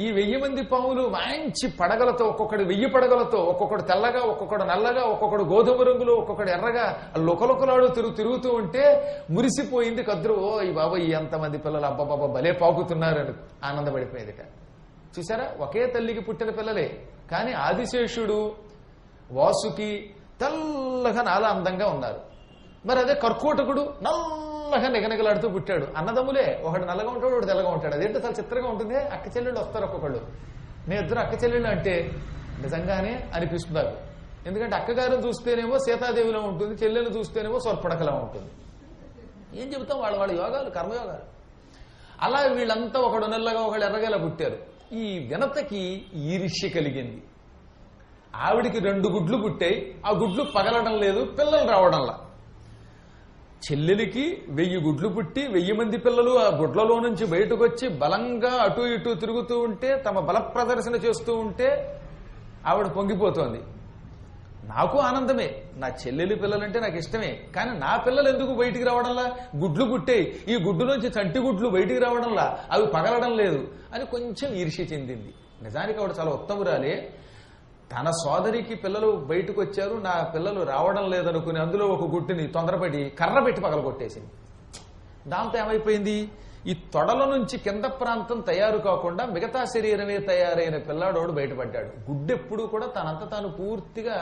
[SPEAKER 1] ఈ 1000 మంది పాములు మంచి పడగలతో, ఒక్కొక్కటి 1000 పడగలతో, ఒక్కొక్కడు తెల్లగా, ఒక్కొక్కడు నల్లగా, ఒక్కొక్కడు గోధుమ రంగులో, ఒక్కొక్కడు ఎర్రగా లుకలుకలాడు తిరుగుతూ ఉంటే మురిసిపోయింది కద్రువు. ఈ బాబాయ్ ఎంతమంది పిల్లలు, అబ్బబాబా భలే పాకుతున్నారని ఆనందపడిపోయేదిట. చూసారా, ఒకే తల్లికి పుట్టిన పిల్లలే, కానీ ఆదిశేషుడు, వాసుకి తెల్లగా నాలా అందంగా ఉన్నారు. మరి అదే కర్కోటకుడు నల్లగా నిగనిగలాడుతూ పుట్టాడు. అన్నదమ్ములే, ఒకడు నల్లగా ఉంటాడు, ఒకడు తెల్లగా ఉంటాడు. అదేంటో చాలా చిత్రంగా ఉంటుంది. అక్క చెల్లెళ్ళు వస్తారు ఒక్కొక్కళ్ళు. మీ 2 అక్క చెల్లెళ్ళు అంటే నిజంగానే అనిపిస్తున్నారు. ఎందుకంటే అక్కగారిని చూస్తేనేమో సీతాదేవిలో ఉంటుంది, చెల్లెలు చూస్తేనేమో స్వర్పడకలా ఉంటుంది. ఏం చెబుతాం, వాళ్ళ యోగాలు, కర్మయోగాలు. అలా వీళ్ళంతా ఒకడు నల్లగా ఒకడు ఎర్రగలా పుట్టారు. ఈ వినతకి ఈర్ష్య కలిగింది. ఆవిడికి 2 గుడ్లు పుట్టాయి, ఆ గుడ్లు పగలడం లేదు, పిల్లలు రావడంలా. చెల్లెలికి 1000 గుడ్లు పుట్టి 1000 మంది పిల్లలు ఆ గుడ్లలో నుంచి బయటకు వచ్చి బలంగా అటు ఇటు తిరుగుతూ ఉంటే, తమ బల ప్రదర్శన చేస్తూ ఉంటే ఆవిడ పొంగిపోతోంది. నాకు ఆనందమే, నా చెల్లెలి పిల్లలంటే నాకు ఇష్టమే, కానీ నా పిల్లలు ఎందుకు బయటికి రావడంలా? గుడ్లు పుట్టాయి, ఈ గుడ్డు నుంచి చంటి గుడ్లు బయటికి రావడంలా, అవి పగలడం లేదు అని కొంచెం ఈర్ష్య చెందింది. నిజానికి ఆవిడ చాలా ఉత్తమురాలే. తన సోదరికి పిల్లలు బయటకు వచ్చారు, నా పిల్లలు రావడం లేదనుకుని అందులో ఒక గుట్టుని తొందరపడి కర్ర పెట్టి పగలగొట్టేసింది. దాంతో ఏమైపోయింది, ఈ తొడల నుంచి కింద ప్రాంతం తయారు కాకుండా మిగతా శరీరమే తయారైన పిల్లాడోడు బయటపడ్డాడు. గుడ్డెప్పుడు కూడా తనంత తాను పూర్తిగా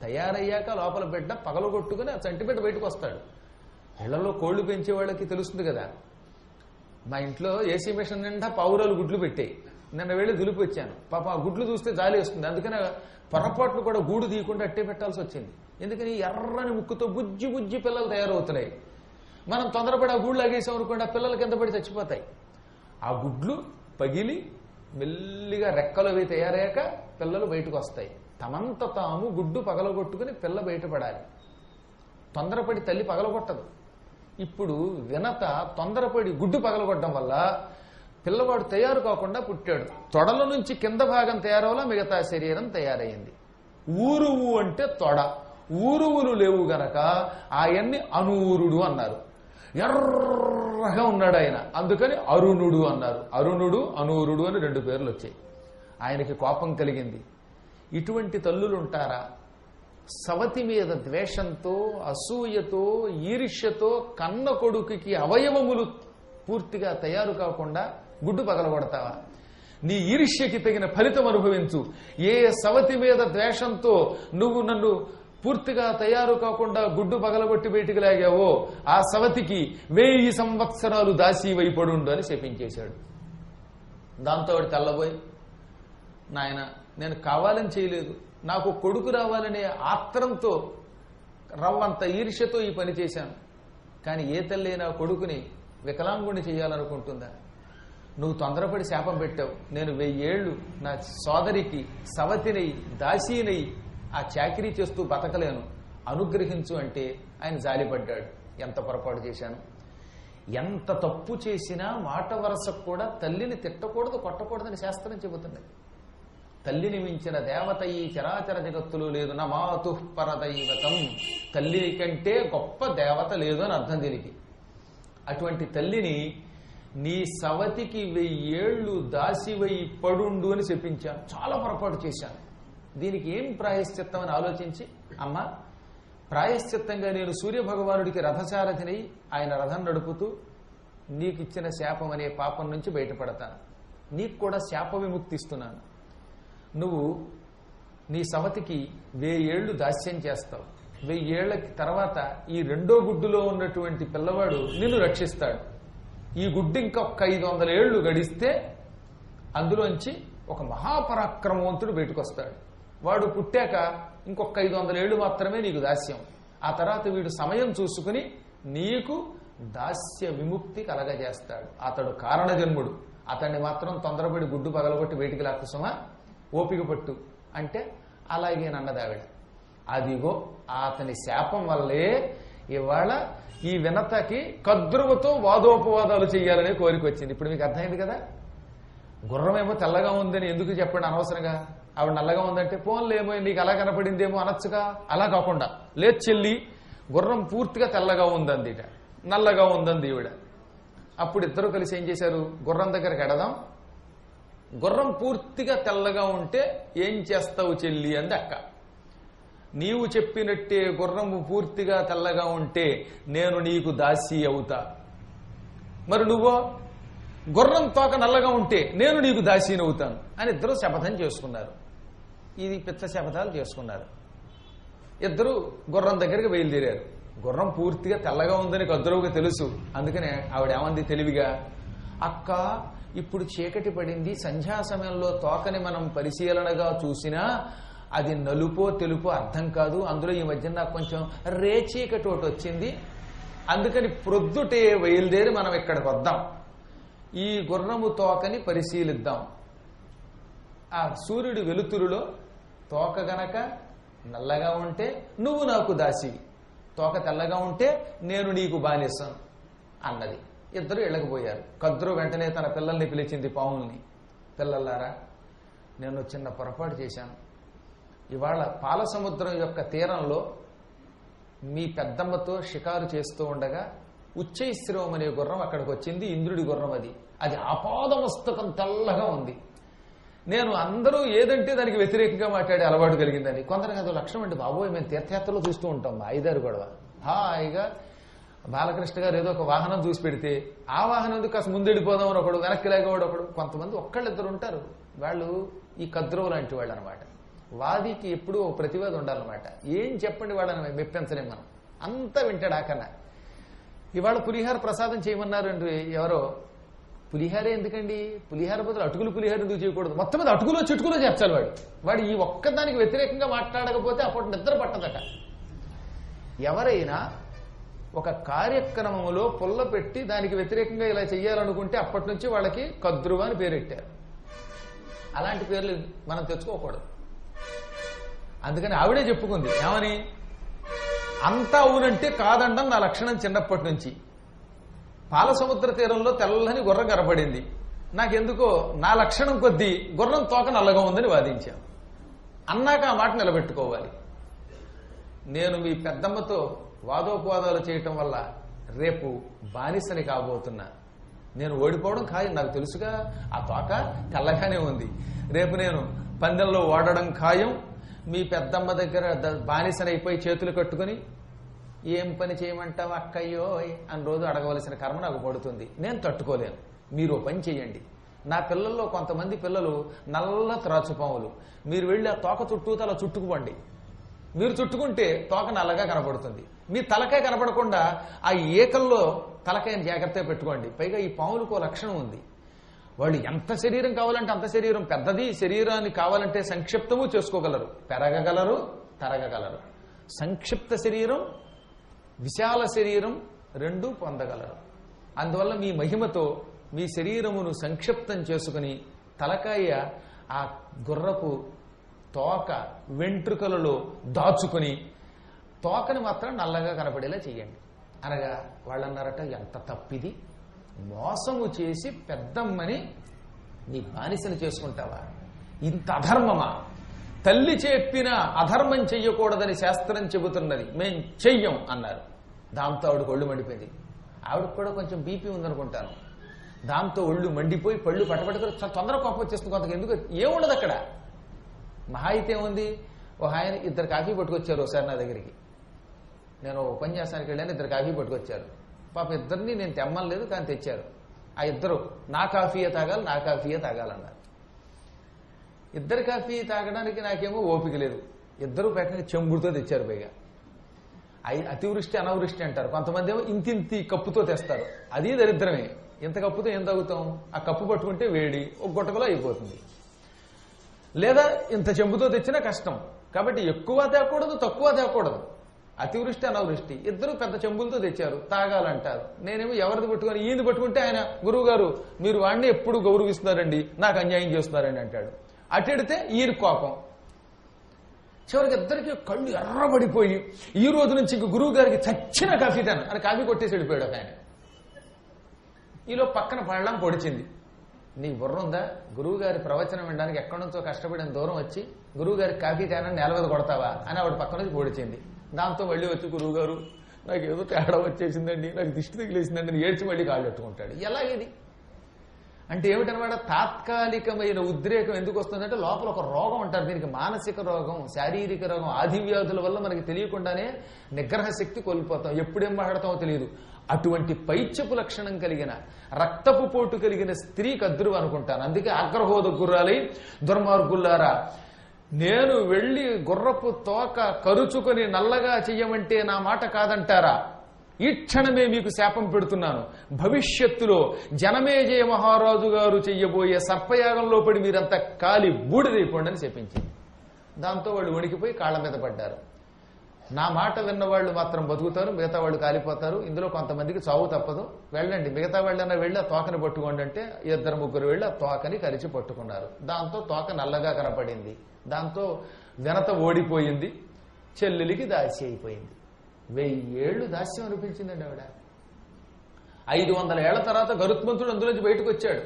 [SPEAKER 1] తయారయ్యాక లోపల బిడ్డ పగలగొట్టుకుని ఆ చంటిబిడ్డ బయటకు వస్తాడు. ఇళ్లలో కోళ్లు పెంచే వాళ్ళకి తెలుస్తుంది కదా. మా ఇంట్లో ఏసీ మిషన్ నిండా పావురాలు గుడ్లు పెట్టాయి. నిన్న వెళ్ళి దులిపి వచ్చాను. పాప ఆ గుడ్లు చూస్తే జాలి వస్తుంది. అందుకని పొరపాట్లు కూడా గూడు తీయకుండా అట్టే పెట్టాల్సి వచ్చింది. ఎందుకని ఎర్రని ముక్కుతో బుజ్జి బుజ్జి పిల్లలు తయారవుతున్నాయి. మనం తొందరపడి ఆ గూళ్ళు లాగేసాం అనుకోండి, ఆ పిల్లలు కింద పడి చచ్చిపోతాయి. ఆ గుడ్లు పగిలి మెల్లిగా రెక్కలు అవి తయారయ్యాక పిల్లలు బయటకు వస్తాయి. తమంత తాము గుడ్డు పగలగొట్టుకుని పిల్ల బయటపడాలి. తొందరపడి తల్లి పగలగొట్టదు. ఇప్పుడు వినత తొందరపడి గుడ్డు పగలగొట్టడం వల్ల పిల్లవాడు తయారు కాకుండా పుట్టాడు. తొడల నుంచి కింద భాగం తయారవలా మిగతా శరీరం తయారైంది. ఊరువు అంటే తొడ, ఊరువులు లేవు గనక ఆయన్ని అనూరుడు అన్నారు. ఎర్రగా ఉన్నాడు ఆయన, అందుకని అరుణుడు అన్నారు. అరుణుడు, అనూరుడు అని 2 పేర్లు వచ్చాయి. ఆయనకి కోపం కలిగింది. ఇటువంటి తల్లులు ఉంటారా? సవతి మీద ద్వేషంతో, అసూయతో, ఈర్ష్యతో కన్న కొడుకుకి అవయవములు పూర్తిగా తయారు కాకుండా గుడ్డు పగలగొడతావా? నీ ఈర్ష్యకి తగిన ఫలితం అనుభవించు. ఏ సవతి మీద ద్వేషంతో నువ్వు నన్ను పూర్తిగా తయారు కాకుండా గుడ్డు పగలగొట్టి బయటికి లాగావో ఆ సవతికి 1000 సంవత్సరాలు దాసీవైపడుండు అని శపించేశాడు. దాంతో వాడు తెల్లబోయి, నాయన నేను కావాలని చేయలేదు, నాకు కొడుకు రావాలనే ఆత్రంతో రవ్వంత ఈర్ష్యతో ఈ పని చేశాను. కానీ ఏ తల్లి నా కొడుకుని వికలాంగుణ్ణి చేయాలనుకుంటుందా? నువ్వు తొందరపడి శాపం పెట్టావు. నేను 1000 ఏళ్లు నా సోదరికి సవతినై దాసీనై ఆ చాకిరీ చేస్తూ బతకలేను, అనుగ్రహించు అంటే ఆయన జాలిపడ్డాడు. ఎంత పొరపాటు చేశాను. ఎంత తప్పు చేసినా మాట వరసకు కూడా తల్లిని తిట్టకూడదు, కొట్టకూడదని శాస్త్రం చెబుతున్నది. తల్లిని మించిన దేవత ఈ చరాచర జగత్తులో లేదు. నా మాతు పరదైవతం, తల్లి కంటే గొప్ప దేవత లేదు అని అర్థం దీనికి. అటువంటి తల్లిని నీ సవతికి 1000 ఏళ్లు దాసివై పడుండు అని చెప్పించాను. చాలా పొరపాటు చేశాను. దీనికి ఏం ప్రాయశ్చిత్తం అని ఆలోచించి, అమ్మ ప్రాయశ్చిత్తంగా నేను సూర్యభగవానుడికి రథసారథిని, ఆయన రథం నడుపుతూ నీకు ఇచ్చిన శాపం అనే పాపం నుంచి బయటపడతాను, నీకు కూడా శాప విముక్తి ఇస్తున్నాను. నువ్వు నీ సవతికి 1000 ఏళ్లు దాస్యం చేస్తావు. 1000 ఏళ్ల తర్వాత ఈ రెండో గుడ్డులో ఉన్నటువంటి పిల్లవాడు నిన్ను రక్షిస్తాడు. ఈ గుడ్డు ఇంకొక 500 ఏళ్లు గడిస్తే అందులోంచి ఒక మహాపరాక్రమవంతుడు బయటకు వస్తాడు. వాడు పుట్టాక ఇంకొక 500 ఏళ్లు మాత్రమే నీకు దాస్యం. ఆ తర్వాత వీడు సమయం చూసుకుని నీకు దాస్య విముక్తి కలగజేస్తాడు. అతడు కారణజన్ముడు. అతన్ని మాత్రం తొందరపడి గుడ్డు పగలగొట్టి బయటికి లాక్కుసుమా, ఓపిక పట్టు అంటే అలాగే నన్నదావిడ. అదిగో అతని శాపం వల్లే ఇవాళ ఈ వినతకి కద్రువతో వాదోపవాదాలు చేయాలనే కోరిక వచ్చింది. ఇప్పుడు మీకు అర్థమైంది కదా. గుర్రమేమో తెల్లగా ఉందని ఎందుకు చెప్పండి అనవసరంగా. ఆవిడ నల్లగా ఉందంటే పోన్లేమో నీకు అలా కనపడిందేమో అనొచ్చుగా. అలా కాకుండా లేదు చెల్లి గుర్రం పూర్తిగా తెల్లగా ఉందంది, నల్లగా ఉందంది ఈవిడ. అప్పుడు ఇద్దరు కలిసి ఏం చేశారు, గుర్రం దగ్గరికి ఎడదాం, గుర్రం పూర్తిగా తెల్లగా ఉంటే ఏం చేస్తావు చెల్లి అంది అక్క. నీవు చెప్పినట్టే గుర్రము పూర్తిగా తెల్లగా ఉంటే నేను నీకు దాసి అవుతా. మరి నువ్వో గుర్రం తోక నల్లగా ఉంటే నేను నీకు దాసీనవుతాను అని ఇద్దరు శపథం చేసుకున్నారు. ఇది పిచ్చ శపథాలు చేసుకున్నారు. ఇద్దరు గుర్రం దగ్గరికి బయలుదేరారు. గుర్రం పూర్తిగా తెల్లగా ఉందని కద్రువుగా తెలుసు. అందుకనే ఆవిడ ఏమంది తెలివిగా, అక్క ఇప్పుడు చీకటి పడింది, సంధ్యా సమయంలో తోకని మనం పరిశీలనగా చూసినా అది నలుపో తెలుపో అర్థం కాదు. అందులో ఈ మధ్య నాకు కొంచెం రేచీకటి ఒకటి వచ్చింది. అందుకని ప్రొద్దుటే బయలుదేరి మనం ఇక్కడికి వద్దాం, ఈ గుర్రము తోకని పరిశీలిద్దాం. ఆ సూర్యుడి వెలుతురులో తోక గనక నల్లగా ఉంటే నువ్వు నాకు దాసివి, తోక తెల్లగా ఉంటే నేను నీకు బానిస్తాను అన్నది. ఇద్దరు ఇళ్ళకపోయారు. కద్రు వెంటనే తన పిల్లల్ని పిలిచింది, పావుల్ని. పిల్లలారా, నేను చిన్న పొరపాటు చేశాను. ఇవాళ పాలసముద్రం యొక్క తీరంలో మీ పెద్దమ్మతో షికారు చేస్తూ ఉండగా ఉచ్చైశ్రవం అనే గుర్రం అక్కడికి వచ్చింది. ఇంద్రుడి గుర్రం అది. అది ఆపాదమస్తకం తెల్లగా ఉంది. నేను అందరూ ఏదంటే దానికి వ్యతిరేకంగా మాట్లాడే అలవాటు కలిగిందని. కొందరికి అదో లక్షణం అండి బాబోయ్, మేము తీర్థయాత్రలో చూస్తూ ఉంటాం. మా ఐదారు గొడవ హాయిగా బాలకృష్ణ గారు ఏదో ఒక వాహనం చూసి పెడితే ఆ వాహనం ఎందుకు కాస్త ముందెడిపోదామని ఒకడు, వెనక్కి లేకపోవడం ఒకడు. కొంతమంది ఒక్కళ్ళిద్దరు ఉంటారు, వాళ్ళు ఈ కద్రువు లాంటి వాళ్ళు అనమాట. వాదికి ఎప్పుడూ ఒక ప్రతివాది ఉండాలన్నమాట. ఏం చెప్పండి వాళ్ళని మెప్పించలేం మనం, అంతా వింటాడు. ఆకన్నా ఇవాళ పులిహార ప్రసాదం చేయమన్నారు అండి ఎవరో. పులిహారే ఎందుకండి, పులిహార బదులు అటుకులు పులిహార ఎందుకు చేయకూడదు? మొత్తం మీద అటుకులో చిటుకులో చేర్చాలి వాడు ఈ ఒక్కదానికి వ్యతిరేకంగా మాట్లాడకపోతే అప్పుడు నిద్ర పట్టదట. ఎవరైనా ఒక కార్యక్రమంలో పుల్ల పెట్టి దానికి వ్యతిరేకంగా ఇలా చెయ్యాలనుకుంటే అప్పటి నుంచి వాళ్ళకి కద్రువ అని పేరెట్టారు. అలాంటి పేర్లు మనం తెచ్చుకోకూడదు. అందుకని ఆవిడే చెప్పుకుంది ఏమని, అంతా అవునంటే కాదండం నా లక్షణం చిన్నప్పటి నుంచి. పాలసముద్ర తీరంలో తెల్లని గుర్రం కనపడింది, నాకెందుకో నా లక్షణం కొద్దీ గుర్రం తోక నల్లగా ఉందని వాదించాను. అన్నాక ఆ మాట నిలబెట్టుకోవాలి. నేను మీ పెద్దమ్మతో వాదోపవాదాలు చేయటం వల్ల రేపు బానిసని కాబోతున్నా. నేను ఓడిపోవడం ఖాయం, నాకు తెలుసుగా. ఆ తోక తెల్లగానే ఉంది. రేపు నేను పందెంలో ఓడడం ఖాయం. మీ పెద్దమ్మ దగ్గర బానిసనైపోయి చేతులు కట్టుకుని ఏం పని చేయమంటావు అక్కయ్యో అని రోజు అడగవలసిన కర్మ నాకు పడుతుంది. నేను తట్టుకోలేను. మీరు పని చేయండి. నా పిల్లల్లో కొంతమంది పిల్లలు నల్ల త్రాచుపాములు. మీరు వెళ్ళి ఆ తోక చుట్టూ తల చుట్టుకుపోండి. మీరు చుట్టుకుంటే తోక నల్లగా కనపడుతుంది. మీ తలకాయ కనపడకుండా ఆ ఏకల్లో తలకాయని జాగ్రత్తగా పెట్టుకోండి. పైగా ఈ పాములకు లక్షణం ఉంది, వాళ్ళు ఎంత శరీరం కావాలంటే అంత శరీరం, పెద్దది శరీరాన్ని కావాలంటే సంక్షిప్తము చేసుకోగలరు, పెరగగలరు, తరగగలరు. సంక్షిప్త శరీరం, విశాల శరీరం రెండూ పొందగలరు. అందువల్ల మీ మహిమతో మీ శరీరమును సంక్షిప్తం చేసుకుని తలకాయ ఆ గుర్రపు తోక వెంట్రుకలలో దాచుకుని తోకని మాత్రం నల్లగా కనపడేలా చెయ్యండి అనగా వాళ్ళు అన్నారట, ఎంత తప్పిది, మోసము చేసి పెద్దమ్మని నీ బానిసని చేసుకుంటావా? ఇంత అధర్మమా? తల్లి చెప్పిన అధర్మం చెయ్యకూడదని శాస్త్రం చెబుతున్నది, మేం చెయ్యం అన్నారు. దాంతో ఆవిడకు ఒళ్ళు మండిపోయింది. ఆవిడకు కూడా కొంచెం బీపీ ఉందనుకుంటాను. దాంతో ఒళ్ళు మండిపోయి పళ్ళు పటపట్టుకుని తొందర కోపం వచ్చేస్తుంది. కొంతకు ఎందుకు ఏముండదు అక్కడ. మహా అయితే ఉంది. ఒక ఆయన 2 కాఫీ పట్టుకొచ్చారు ఒకసారి నా దగ్గరికి. నేను ఉపన్యాసానికి వెళ్ళాను, 2 కాఫీ పట్టుకొచ్చారు. పాప ఇద్దరిని నేను తెమ్మలేదు, కానీ తెచ్చారు. ఆ ఇద్దరు నా కాఫీయే తాగాలి, నా కాఫీయే తాగాలన్నారు. 2 కాఫీ తాగడానికి నాకేమో ఓపిక లేదు. ఇద్దరు పెట్టడానికి చెంబుడుతో తెచ్చారు. పైగా అతివృష్టి అనావృష్టి అంటారు. కొంతమంది ఏమో ఇంతింతి కప్పుతో తెస్తారు. అది దరిద్రమే. ఇంత కప్పుతో ఏం తాగుతాం? ఆ కప్పు పట్టుకుంటే వేడి ఒక గుట్టకలో అయిపోతుంది. లేదా ఇంత చెంబుతో తెచ్చినా కష్టం. కాబట్టి ఎక్కువ తేకూడదు, తక్కువ తేకూడదు. అతివృష్టి అనావృష్టి. ఇద్దరు పెద్ద చెంబులతో తెచ్చారు, తాగాలంటారు. నేనేమో ఎవరిది పట్టుకొని ఈయన పట్టుకుంటే ఆయన గురువు గారు మీరు వాడిని ఎప్పుడు గౌరవిస్తున్నారండి, నాకు అన్యాయం చేస్తున్నారండి అంటాడు. అటెడితే ఈయన కోపం. చివరికి ఇద్దరికి కళ్ళు ఎర్రబడిపోయి ఈ రోజు నుంచి ఇంక గురువు గారికి చచ్చిన కాఫీ తాను అని కాఫీ కొట్టేసి వెళ్ళిపోయాడు ఒక ఆయన. ఈలో పక్కన పళ్ళం పొడిచింది. నీ బుర్రుందా? గురువు గారి ప్రవచనం వినడానికి ఎక్కడి నుంచో కష్టపడిన దూరం వచ్చి గురువు గారికి కాఫీ తానని నేల మీద కొడతావా అని ఆవిడ పక్క నుంచి పొడిచింది. దాంతో మళ్ళీ వచ్చి గురువు గారు నాకు ఏదో తేడా వచ్చేసిందండి, నాకు దిష్టి తగిలేసిందండి అని ఏడ్చి మళ్ళీ కాళ్ళు పెట్టుకుంటాడు. ఎలా ఇది అంటే ఏమిటనమాట? తాత్కాలికమైన ఉద్రేకం ఎందుకు వస్తుందంటే లోపల ఒక రోగం అంటారు. దీనికి మానసిక రోగం, శారీరక రోగం, ఆదివ్యాధుల వల్ల మనకి తెలియకుండానే నిగ్రహ శక్తి కోల్పోతాం. ఎప్పుడేం మాట్లాడతామో తెలియదు. అటువంటి పైత్యపు లక్షణం కలిగిన రక్తపు పోటు కలిగిన స్త్రీ కద్దురు అనుకుంటాను. అందుకే ఆగ్రహోద గుర్రాలై దుర్మార్గుల్లారా, నేను వెళ్లి గుర్రపు తోక కరుచుకొని నల్లగా చెయ్యమంటే నా మాట కాదంటారా? ఈ క్షణమే మీకు శాపం పెడుతున్నాను. భవిష్యత్తులో జనమేజయ మహారాజు గారు చెయ్యబోయే సర్పయాగంలో పడి మీరంతా కాలి బూడిదైపోండి అని చెప్పించింది. దాంతో వాళ్ళు వణికిపోయి కాళ్ల మీద పడ్డారు. నా మాట విన్న వాళ్ళు మాత్రం బతుకుతారు, మిగతా వాళ్ళు కాలిపోతారు. ఇందులో కొంతమందికి చావు తప్పదు. వెళ్ళండి, మిగతా వాళ్ళన్నా వెళ్ళి ఆ తోకని పట్టుకోండి అంటే 2-3 వెళ్ళి ఆ తోకని కరిచి పట్టుకున్నారు. దాంతో తోక నల్లగా కనపడింది. దాంతో వినత ఓడిపోయింది. చెల్లెలికి దాసి అయిపోయింది. 1000 ఏళ్లు దాస్యం అనిపించిందండి ఆవిడ. 500 ఏళ్ల తర్వాత గరుత్మంతుడు అందులోంచి బయటకు వచ్చాడు.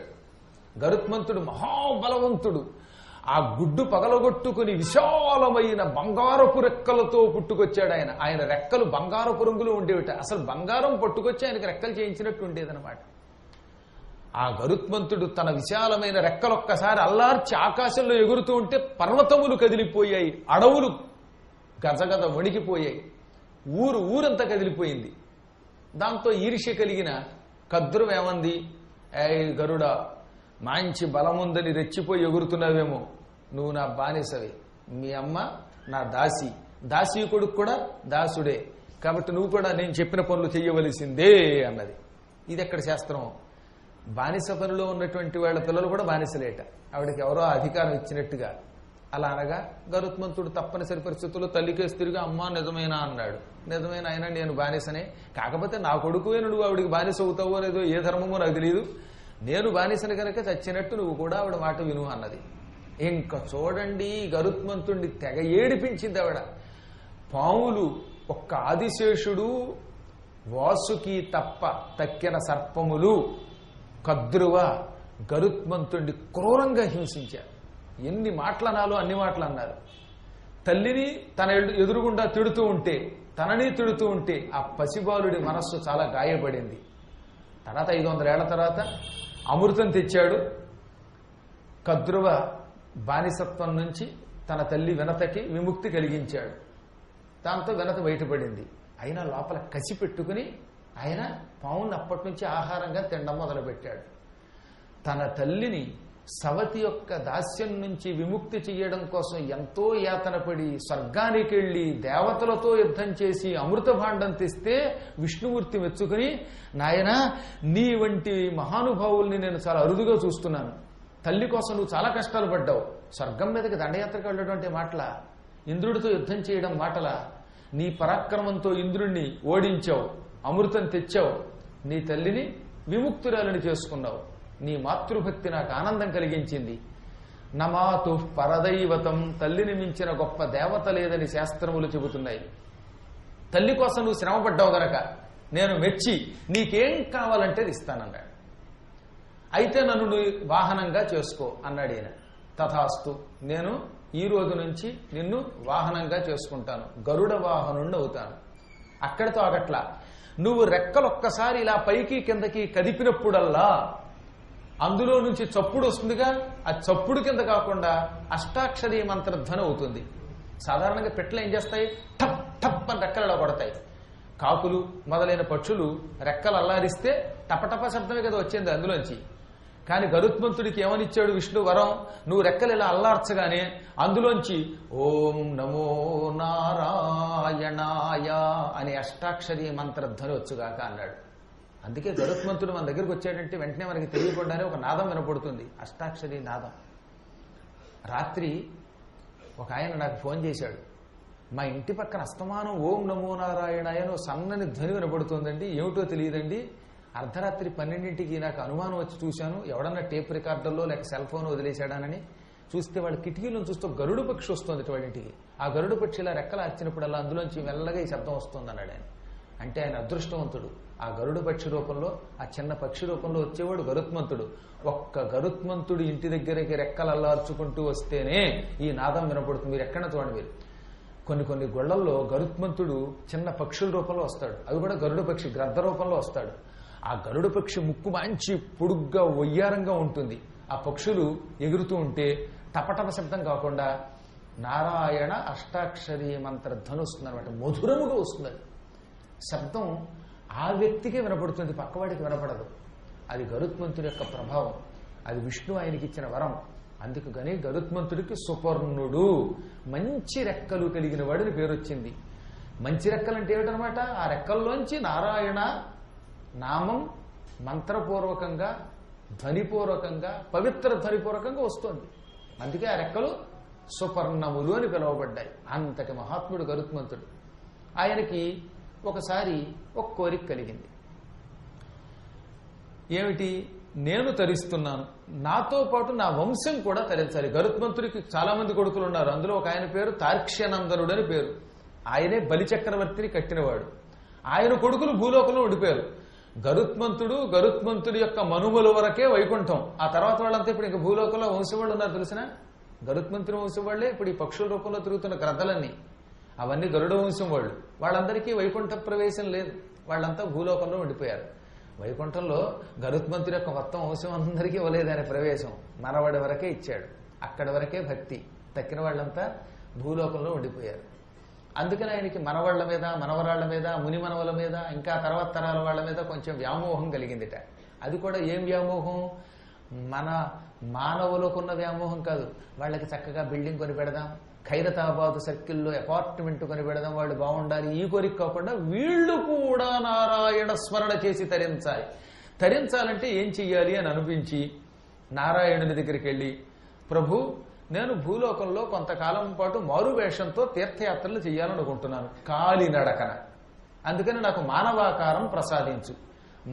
[SPEAKER 1] గరుత్మంతుడు మహాబలవంతుడు. ఆ గుడ్డు పగలగొట్టుకుని విశాలమైన బంగారపు రెక్కలతో పుట్టుకొచ్చాడు ఆయన. ఆయన రెక్కలు బంగారపు రంగులు ఉండేవిట. అసలు బంగారం పట్టుకొచ్చి ఆయనకు రెక్కలు చేయించినట్టు ఉండేదన్నమాట. ఆ గరుత్మంతుడు తన విశాలమైన రెక్కలొక్కసారి అల్లార్చి ఆకాశంలో ఎగురుతూ ఉంటే పర్వతములు కదిలిపోయాయి, అడవులు గజగజ వణికిపోయాయి, ఊరంతా కదిలిపోయింది. దాంతో ఈర్ష్య కలిగిన కద్రువు ఏమంది, గరుడా, మంచి బలముందని రెచ్చిపోయి ఎగురుతున్నావేమో, నువ్వు నా బానిసవి, మీ అమ్మ నా దాసి, దాసి కొడుకు కూడా దాసుడే, కాబట్టి నువ్వు కూడా నేను చెప్పిన పనులు చెయ్యవలసిందే అన్నది. ఇది ఎక్కడ శాస్త్రం? బానిస పనిలో ఉన్నటువంటి వాళ్ళ పిల్లలు కూడా బానిసలేట. ఆవిడకి ఎవరో అధికారం ఇచ్చినట్టుగా. అలా అనగా గరుత్మంతుడు తప్పనిసరి పరిస్థితుల్లో తల్లికేసి తిరిగి అమ్మ నిజమేనా అన్నాడు. నిజమైన అయినా నేను బానిసనే, కాకపోతే నా కొడుకువే నువ్వు ఆవిడికి బానిస అవుతావో లేదో ఏ ధర్మమో నాకు తెలియదు, నేను బానిసని కనుక చచ్చినట్టు నువ్వు కూడా ఆవిడ మాట విను అన్నది. ఇంకా చూడండి, గరుత్మంతుడిని తెగ ఏడిపించింది ఆవిడ. పాములు ఒక్క ఆదిశేషుడు వాసుకి తప్ప తక్కిన సర్పములు కద్రువ గరుత్మంతుడిని క్రూరంగా హింసించారు. ఎన్ని మాటలనాలో అన్ని మాటలు అన్నారు. తల్లిని తన ఎదురుగుండా తిడుతూ ఉంటే, తనని తిడుతూ ఉంటే ఆ పసిబాలుడి మనస్సు చాలా గాయపడింది. తర్వాత 500 ఏళ్ల తర్వాత అమృతం తెచ్చాడు. కద్రువ బానిసత్వం నుంచి తన తల్లి వినతకి విముక్తి కలిగించాడు. దాంతో వినత బయటపడింది. అయినా లోపల కసి పెట్టుకుని ఆయన పావుని అప్పటి నుంచి ఆహారంగా తినడం మొదలుపెట్టాడు. తన తల్లిని సవతి యొక్క దాస్యం నుంచి విముక్తి చెయ్యడం కోసం ఎంతో యాతన పడి స్వర్గానికి వెళ్లి దేవతలతో యుద్ధం చేసి అమృత భాండం తెస్తే విష్ణుమూర్తి మెచ్చుకుని, నాయనా, నీ వంటి మహానుభావుల్ని నేను చాలా అరుదుగా చూస్తున్నాను. తల్లి కోసం నువ్వు చాలా కష్టాలు పడ్డావు. స్వర్గం మీదకి దండయాత్రకు వెళ్ళటువంటి మాటల, ఇంద్రుడితో యుద్ధం చేయడం మాటల, నీ పరాక్రమంతో ఇంద్రుణ్ణి ఓడించావు, అమృతం తెచ్చావు, నీ తల్లిని విముక్తురాలని చేసుకున్నావు. నీ మాతృభక్తి నాకు ఆనందం కలిగించింది. నమాతు పరదైవతం, తల్లిని మించిన గొప్ప దేవత లేదని శాస్త్రములు చెబుతున్నాయి. తల్లి కోసం నువ్వు శ్రమపడ్డావు గనక నేను మెచ్చి నీకేం కావాలంటే ఇస్తానన్నాడు. అయితే నన్ను నువ్వు వాహనంగా చేసుకో అన్నాడు ఈయన. తథాస్తు, నేను ఈ రోజు నుంచి నిన్ను వాహనంగా చేసుకుంటాను, గరుడ వాహనుండి అవుతాను. అక్కడితో ఆగట్లా, నువ్వు రెక్కలొక్కసారి ఇలా పైకి కిందకి కదిపినప్పుడల్లా అందులో నుంచి చప్పుడు వస్తుందిగా, ఆ చప్పుడు కింద కాకుండా అష్టాక్షరీ మంత్రధ్వని అవుతుంది. సాధారణంగా పిట్టలు ఏం చేస్తాయి? టప్ టప్ అని రెక్కలలో కొడతాయి. కాకులు మొదలైన పక్షులు రెక్కలు అల్లారిస్తే టపటప శబ్దమే కదా వచ్చింది అందులోంచి. కానీ గరుత్మంతుడికి ఏమనిచ్చాడు విష్ణు వరం? నువ్వు రెక్కలు ఇలా అల్లార్చగానే అందులోంచి ఓం నమో నారాయణాయ అనే అష్టాక్షరీ మంత్రధ్వని వచ్చుగాక అన్నాడు. అందుకే గరుత్మంతుడు మన దగ్గరికి వచ్చాడంటే వెంటనే మనకి తెలియకుండానే ఒక నాదం వినపడుతుంది, అష్టాక్షరీ నాదం. రాత్రి ఒక ఆయన నాకు ఫోన్ చేశాడు, మా ఇంటి పక్కన అస్తమానం ఓం నమో నారాయణాయ అని సన్నని ధ్వని వినపడుతుందండి, ఏమిటో తెలియదండి. అర్ధరాత్రి 12ంటికి నాకు అనుమానం వచ్చి చూశాను, ఎవడన్నా టేప్ రికార్డర్లో లేక సెల్ ఫోన్ వదిలేశాడానని. చూస్తే వాళ్ళ కిటికీలను చూస్తూ గరుడు పక్షి వస్తుంది వాళ్ళ ఇంటికి. ఆ గరుడు పక్షి ఇలా రెక్కలు ఆర్చినప్పుడల్లా అందులోంచి మెల్లగా ఈ శబ్దం వస్తుంది అన్నాడు ఆయన. అంటే ఆయన అదృష్టవంతుడు. ఆ గరుడు పక్షి రూపంలో, ఆ చిన్న పక్షి రూపంలో వచ్చేవాడు గరుత్మంతుడు. ఒక్క గరుత్మంతుడు ఇంటి దగ్గరికి రెక్కలు అల్లార్చుకుంటూ వస్తేనే ఈ నాదం వినపడుతుంది. మీరు ఎక్కడ చూడండి, మీరు కొన్ని గొళ్లల్లో గరుత్మంతుడు చిన్న పక్షుల రూపంలో వస్తాడు. అవి కూడా గరుడు పక్షి గ్రద్ద రూపంలో వస్తాడు. ఆ గరుడు పక్షి ముక్కు మంచి పొడుగ్గా వయ్యారంగా ఉంటుంది. ఆ పక్షులు ఎగురుతూ ఉంటే టపటప శబ్దం కాకుండా నారాయణ అష్టాక్షరీ మంత్రధ్వని వస్తుంది అనమాట. మధురముగా వస్తుంది శబ్దం. ఆ వ్యక్తికే వినపడుతుంది, పక్కవాడికి వినపడదు. అది గరుత్మంతుడి యొక్క ప్రభావం. అది విష్ణు ఆయనకి ఇచ్చిన వరం. అందుకు గని గరుత్మంతుడికి సుపర్ణుడు, మంచి రెక్కలు కలిగిన వాడిని పేరు వచ్చింది. మంచి రెక్కలు అంటే ఏమిటనమాట? ఆ రెక్కల్లోంచి నారాయణ నామం మంత్రపూర్వకంగా, ధ్వనిపూర్వకంగా, పవిత్ర ధ్వనిపూర్వకంగా వస్తోంది. అందుకే ఆ రెక్కలు సుపర్ణములు అని పిలువబడ్డాయి. అంతటి మహాత్ముడు గరుత్మంతుడు. ఆయనకి ఒకసారి ఒక కోరిక కలిగింది. ఏమిటి? నేను తరిస్తున్నాను, నాతో పాటు నా వంశం కూడా తరించాలి. గరుత్మంతుడికి చాలా మంది కొడుకులు ఉన్నారు. అందులో ఒక ఆయన పేరు తార్క్ష్యనందనుడు అని పేరు. ఆయనే బలిచక్రవర్తిని కట్టినవాడు. ఆయన కొడుకులు భూలోకంలో ఉండిపోయారు. గరుత్మంతుడి యొక్క మనుమల వరకే వైకుంఠం. ఆ తర్వాత వాళ్ళంతా ఇప్పుడు ఇంకా భూలోకంలో వంశం వాళ్ళు ఉన్నారు తెలిసిన. గరుత్మంతుడి వంశం వాళ్లే ఇప్పుడు ఈ పక్షుల రూపంలో తిరుగుతున్న గ్రద్దలన్నీ. అవన్నీ గరుడ వంశం వాళ్ళు. వాళ్ళందరికీ వైకుంఠ ప్రవేశం లేదు. వాళ్ళంతా భూలోకంలో ఉండిపోయారు. వైకుంఠంలో గరుత్మంతుడి యొక్క మొత్తం వంశం అందరికీ ఇవ్వలేదు ఆయన ప్రవేశం. మనవాడి వరకే ఇచ్చాడు. అక్కడి వరకే భక్తి. తక్కిన వాళ్ళంతా భూలోకంలో ఉండిపోయారు. అందుకని ఆయనకి మనవాళ్ల మీద, మనవరాళ్ల మీద, ముని మనవల మీద, ఇంకా తర్వాత తరాల వాళ్ళ మీద కొంచెం వ్యామోహం కలిగిందిట. అది కూడా ఏం వ్యామోహం? మన మానవులకున్న వ్యామోహం కాదు. వాళ్ళకి చక్కగా బిల్డింగ్ కొని పెడదాం, ఖైరతాబాద్ సర్కిల్లో అపార్ట్మెంట్ కొని పెడదాం, వాళ్ళు బాగుండాలి, ఈ కోరిక కాకుండా వీళ్ళు కూడా నారాయణ స్మరణ చేసి తరించాలి. తరించాలంటే ఏం చెయ్యాలి అని అనిపించి నారాయణుని దగ్గరికి వెళ్ళి, ప్రభు నేను భూలోకంలో కొంతకాలం పాటు మారువేషంతో తీర్థయాత్రలు చేయాలనుకుంటున్నాను, కాలినడకన. అందుకని నాకు మానవాకారం ప్రసాదించు.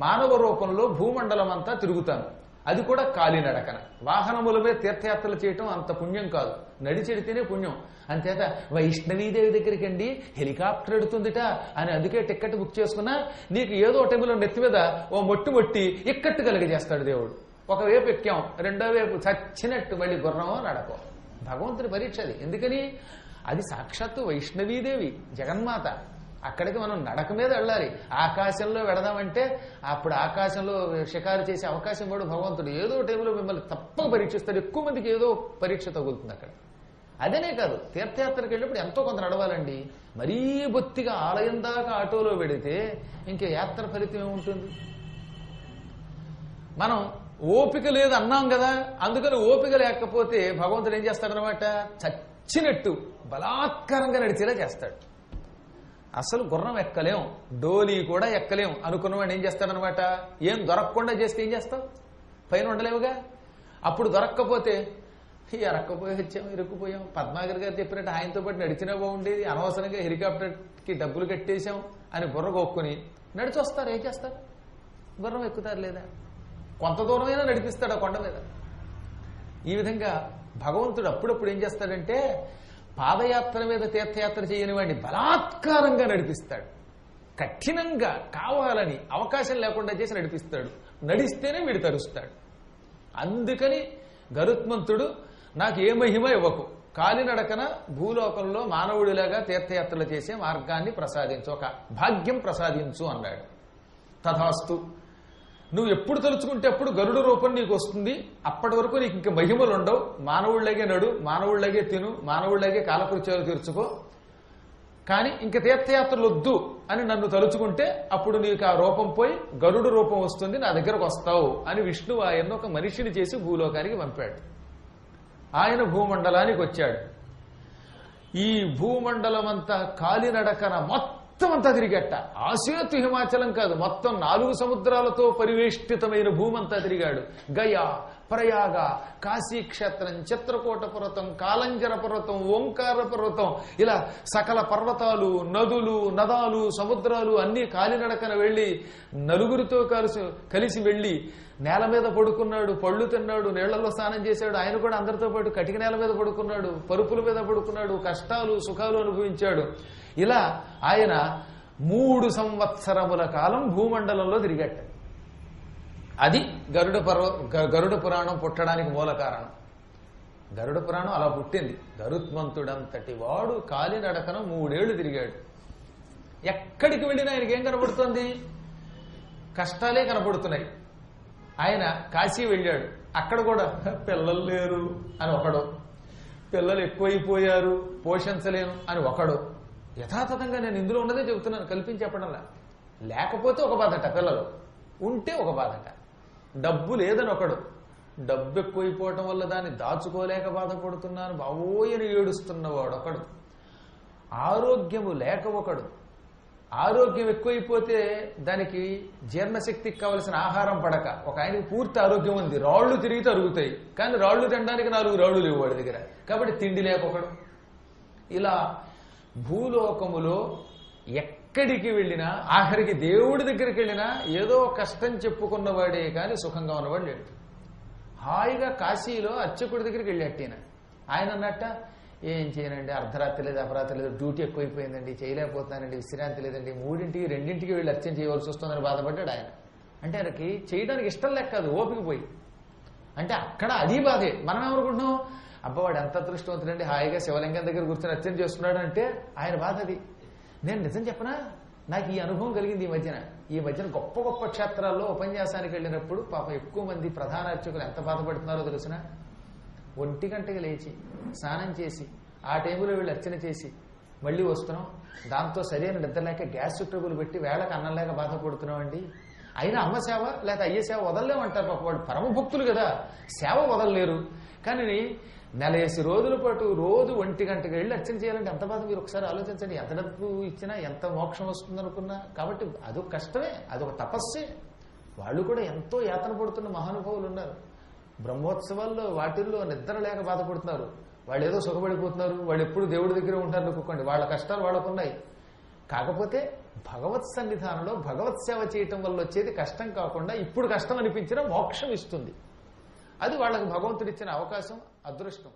[SPEAKER 1] మానవ రూపంలో భూమండలం అంతా తిరుగుతాను, అది కూడా కాలినడకన. వాహనములమే తీర్థయాత్రలు చేయటం అంత పుణ్యం కాదు, నడిచెడితేనే పుణ్యం. అంతేత వైష్ణవీదేవి దగ్గరికి అండి హెలికాప్టర్ ఎడుతుందిట అని అందుకే టిక్కెట్ బుక్ చేసుకున్నా, నీకు ఏదో టైంలో నెత్తి మీద ఓ మొట్టి ఇక్కట్టు కలిగజేస్తాడు దేవుడు. ఒకవైపు ఎక్కాం, రెండో వైపు చచ్చినట్టు మళ్ళీ గుర్రమో నడకో. భగవంతుని పరీక్ష అది. ఎందుకని? అది సాక్షాత్తు వైష్ణవీదేవి జగన్మాత. అక్కడికి మనం నడక మీద వెళ్ళాలి. ఆకాశంలో వెడదామంటే అప్పుడు ఆకాశంలో షికారు చేసే అవకాశం కూడా భగవంతుడు ఏదో టైంలో మిమ్మల్ని తప్పక పరీక్షిస్తాడు. ఎక్కువ మందికి ఏదో పరీక్ష తగులుతుంది అక్కడ. అదనే కాదు, తీర్థయాత్రకి వెళ్ళినప్పుడు ఎంతో కొంత నడవాలండి. మరీ బొత్తిగా ఆలయం దాకా ఆటోలో వెడితే ఇంకే యాత్ర ఫలితం ఏముంటుంది? మనం ఓపిక లేదు అన్నాం కదా, అందుకని ఓపిక లేకపోతే భగవంతుడు ఏం చేస్తాడనమాట, చచ్చినట్టు బలాత్కారంగా నడిచేలా చేస్తాడు. అసలు గుర్రం ఎక్కలేం, డోలీ కూడా ఎక్కలేం అనుకున్నవాడు ఏం చేస్తాడనమాట, ఏం దొరకకుండా చేస్తే ఏం చేస్తావు? పైన ఉండలేవుగా. అప్పుడు దొరక్కపోతే ఎరక్కపోయి వచ్చాం, ఇరుక్కుపోయాం. పద్మాగర్ గారు చెప్పినట్టు ఆయనతో పాటు నడిచినా బాగుండేది, అనవసరంగా హెలికాప్టర్కి డబ్బులు కట్టేశాం అని బుర్ర కొక్కుని నడిచి వస్తారు. ఏం చేస్తారు? గుర్రం ఎక్కుతారు లేదా? కొంత దూరమైనా నడిపిస్తాడు ఆ కొండ మీద. ఈ విధంగా భగవంతుడు అప్పుడప్పుడు ఏం చేస్తాడంటే పాదయాత్ర మీద తీర్థయాత్ర చేయని వాడిని బలాత్కారంగా నడిపిస్తాడు. కఠినంగా కావాలని అవకాశం లేకుండా చేసి నడిపిస్తాడు. నడిస్తేనే వీడు తరుస్తాడు. అందుకని గరుత్మంతుడు నాకు ఏ మహిమ ఇవ్వకు, కాలినడకన భూలోకంలో మానవుడిలాగా తీర్థయాత్రలు చేసే మార్గాన్ని ప్రసాదించు, ఒక భాగ్యం ప్రసాదించు అన్నాడు. తథాస్తు, నువ్వు ఎప్పుడు తలుచుకుంటే అప్పుడు గరుడ రూపం నీకు వస్తుంది. అప్పటి వరకు నీకు ఇంక మహిమలు ఉండవు. మానవుళ్లాగే నడు, మానవుళ్లాగే తిను, మానవుళ్లాగే కాలకృత్యాలు తీర్చుకో. కానీ ఇంక తీర్థయాత్రలు వద్దు అని నన్ను తలుచుకుంటే అప్పుడు నీకు ఆ రూపం పోయి గరుడు రూపం వస్తుంది, నా దగ్గరకు వస్తావు అని విష్ణువు ఆయన్ను ఒక మనిషిని చేసి భూలోకానికి పంపాడు. ఆయన భూమండలానికి వచ్చాడు. ఈ భూమండలం అంతా కాలినడకన మొత్తం అంతా తిరిగట్ట. ఆసేతు హిమాచలం కాదు, మొత్తం 4 సముద్రాలతో పరివేష్టితమైన భూమంతా తిరిగాడు. గయా, ప్రయాగ, కాశీక్షేత్రం, చిత్రకూట పర్వతం, కాలంజర పర్వతం, ఓంకార పర్వతం, ఇలా సకల పర్వతాలు, నదులు, నదాలు, సముద్రాలు అన్ని కాలినడకన వెళ్లి నలుగురితో కలిసి వెళ్లి నేల మీద పడుకున్నాడు, పళ్ళు తిన్నాడు, నీళ్లలో స్నానం చేశాడు. ఆయన కూడా అందరితో పాటు కటిక నేల మీద పడుకున్నాడు, పరుపుల మీద పడుకున్నాడు, కష్టాలు సుఖాలు అనుభవించాడు. ఇలా ఆయన 3 సంవత్సరముల కాలం భూమండలంలో తిరిగట్ట. అది గరుడ పురాణం పుట్టడానికి మూల కారణం. గరుడ పురాణం అలా పుట్టింది. గరుత్మంతుడంతటి వాడు కాలినడకన 3 ఏళ్లు తిరిగాడు. ఎక్కడికి వెళ్ళినా ఆయనకి ఏం కనబడుతుంది? కష్టాలే కనబడుతున్నాయి. ఆయన కాశీ వెళ్ళాడు. అక్కడ కూడా పిల్లలు లేరు అని ఒకడు, పిల్లలు ఎక్కువైపోయారు పోషించలేను అని ఒకడు. యథాతథంగా నేను ఇందులో ఉన్నదే చెబుతున్నాను, కల్పించి చెప్పడంలా. లేకపోతే ఒక బాధట, పిల్లలు ఉంటే ఒక బాధట. డబ్బు లేదని ఒకడు, డబ్బు ఎక్కువైపోవటం వల్ల దాన్ని దాచుకోలేక బాధపడుతున్నాను బావోయని ఏడుస్తున్నవాడు ఒకడు. ఆరోగ్యము లేక ఒకడు. ఆరోగ్యం ఎక్కువైపోతే దానికి జీర్ణశక్తికి కావలసిన ఆహారం పడక ఒక ఆయనకి పూర్తి ఆరోగ్యం ఉంది, రాళ్లు తిరిగితే అరుగుతాయి, కానీ రాళ్లు తినడానికి 4 రాళ్లు లేవు వాడి దగ్గర, కాబట్టి తిండి లేకొకడు. ఇలా భూలోకములో ఎక్కడికి వెళ్ళినా, ఆఖరికి దేవుడి దగ్గరికి వెళ్ళినా ఏదో కష్టం చెప్పుకున్నవాడే కానీ సుఖంగా ఉన్నవాడు లేడు. హాయిగా కాశీలో అర్చకుడి దగ్గరికి వెళ్ళాట్టిన. ఆయన అన్నట్ట, ఏం చేయనండి, అర్ధరాత్రి లేదు, అపరాత్రి లేదు, డ్యూటీ ఎక్కువైపోయిందండి, చేయలేకపోతున్నానండి, విశ్రాంతి లేదండి, 3ంటికి 2ంటికి వెళ్ళి అర్చన చేయవలసి వస్తుందని బాధపడ్డాడు ఆయన. అంటే ఆయనకి చేయడానికి ఇష్టం లేక కాదు, ఓపిక పోయి. అంటే అక్కడ అది బాధే. మనం ఏమనుకుంటున్నాం, అబ్బవాడు ఎంత అదృష్టవంతుడండి, హాయిగా శివలింగం దగ్గర కూర్చొని అర్చన చేస్తున్నాడు అంటే ఆయన బాధ అది. నేను నిజం చెప్పనా, నాకు ఈ అనుభవం కలిగింది ఈ మధ్యన గొప్ప గొప్ప క్షేత్రాల్లో ఉపన్యాసానికి వెళ్ళినప్పుడు పాపం ఎక్కువ మంది ప్రధాన అర్చకులు ఎంత బాధపడుతున్నారో తెలిసిన. 1 గంటకి లేచి స్నానం చేసి ఆ టైంలో వీళ్ళు అర్చన చేసి మళ్ళీ వస్తున్నాం, దాంతో సరైన నిద్ర లేక గ్యాస్ ట్రబుల్ పెట్టి వేళకు అన్నం లేక బాధపడుతున్నాం అండి. అయినా అమ్మ సేవ లేక అయ్యే సేవ వదలలేమంటారు పాప. వాడు పరమభక్తులు కదా, సేవ వదలలేరు. కానీ 40 రోజుల పాటు రోజు 1 గంటకి వెళ్ళి అర్చన చేయాలంటే ఎంత బాధ మీరు ఒకసారి ఆలోచించండి. ఎంత డబ్బు ఇచ్చినా ఎంత మోక్షం వస్తుందనుకున్నా. కాబట్టి అదొక కష్టమే, అదొక తపస్సే. వాళ్ళు కూడా ఎంతో యాతన పడుతున్న మహానుభావులు ఉన్నారు. బ్రహ్మోత్సవాల్లో వాటిల్లో నిద్ర లేక బాధపడుతున్నారు. వాళ్ళు ఏదో సుఖపడిపోతున్నారు, వాళ్ళు ఎప్పుడు దేవుడి దగ్గర ఉంటారు అనుకోండి. వాళ్ళ కష్టాలు వాళ్ళకున్నాయి. కాకపోతే భగవత్ సన్నిధానంలో భగవత్ సేవ చేయటం వల్ల వచ్చేది కష్టం కాకుండా ఇప్పుడు కష్టం అనిపించినా మోక్షం ఇస్తుంది. అది వాళ్ళకి భగవంతుడిచ్చిన అవకాశం, అదృష్టం.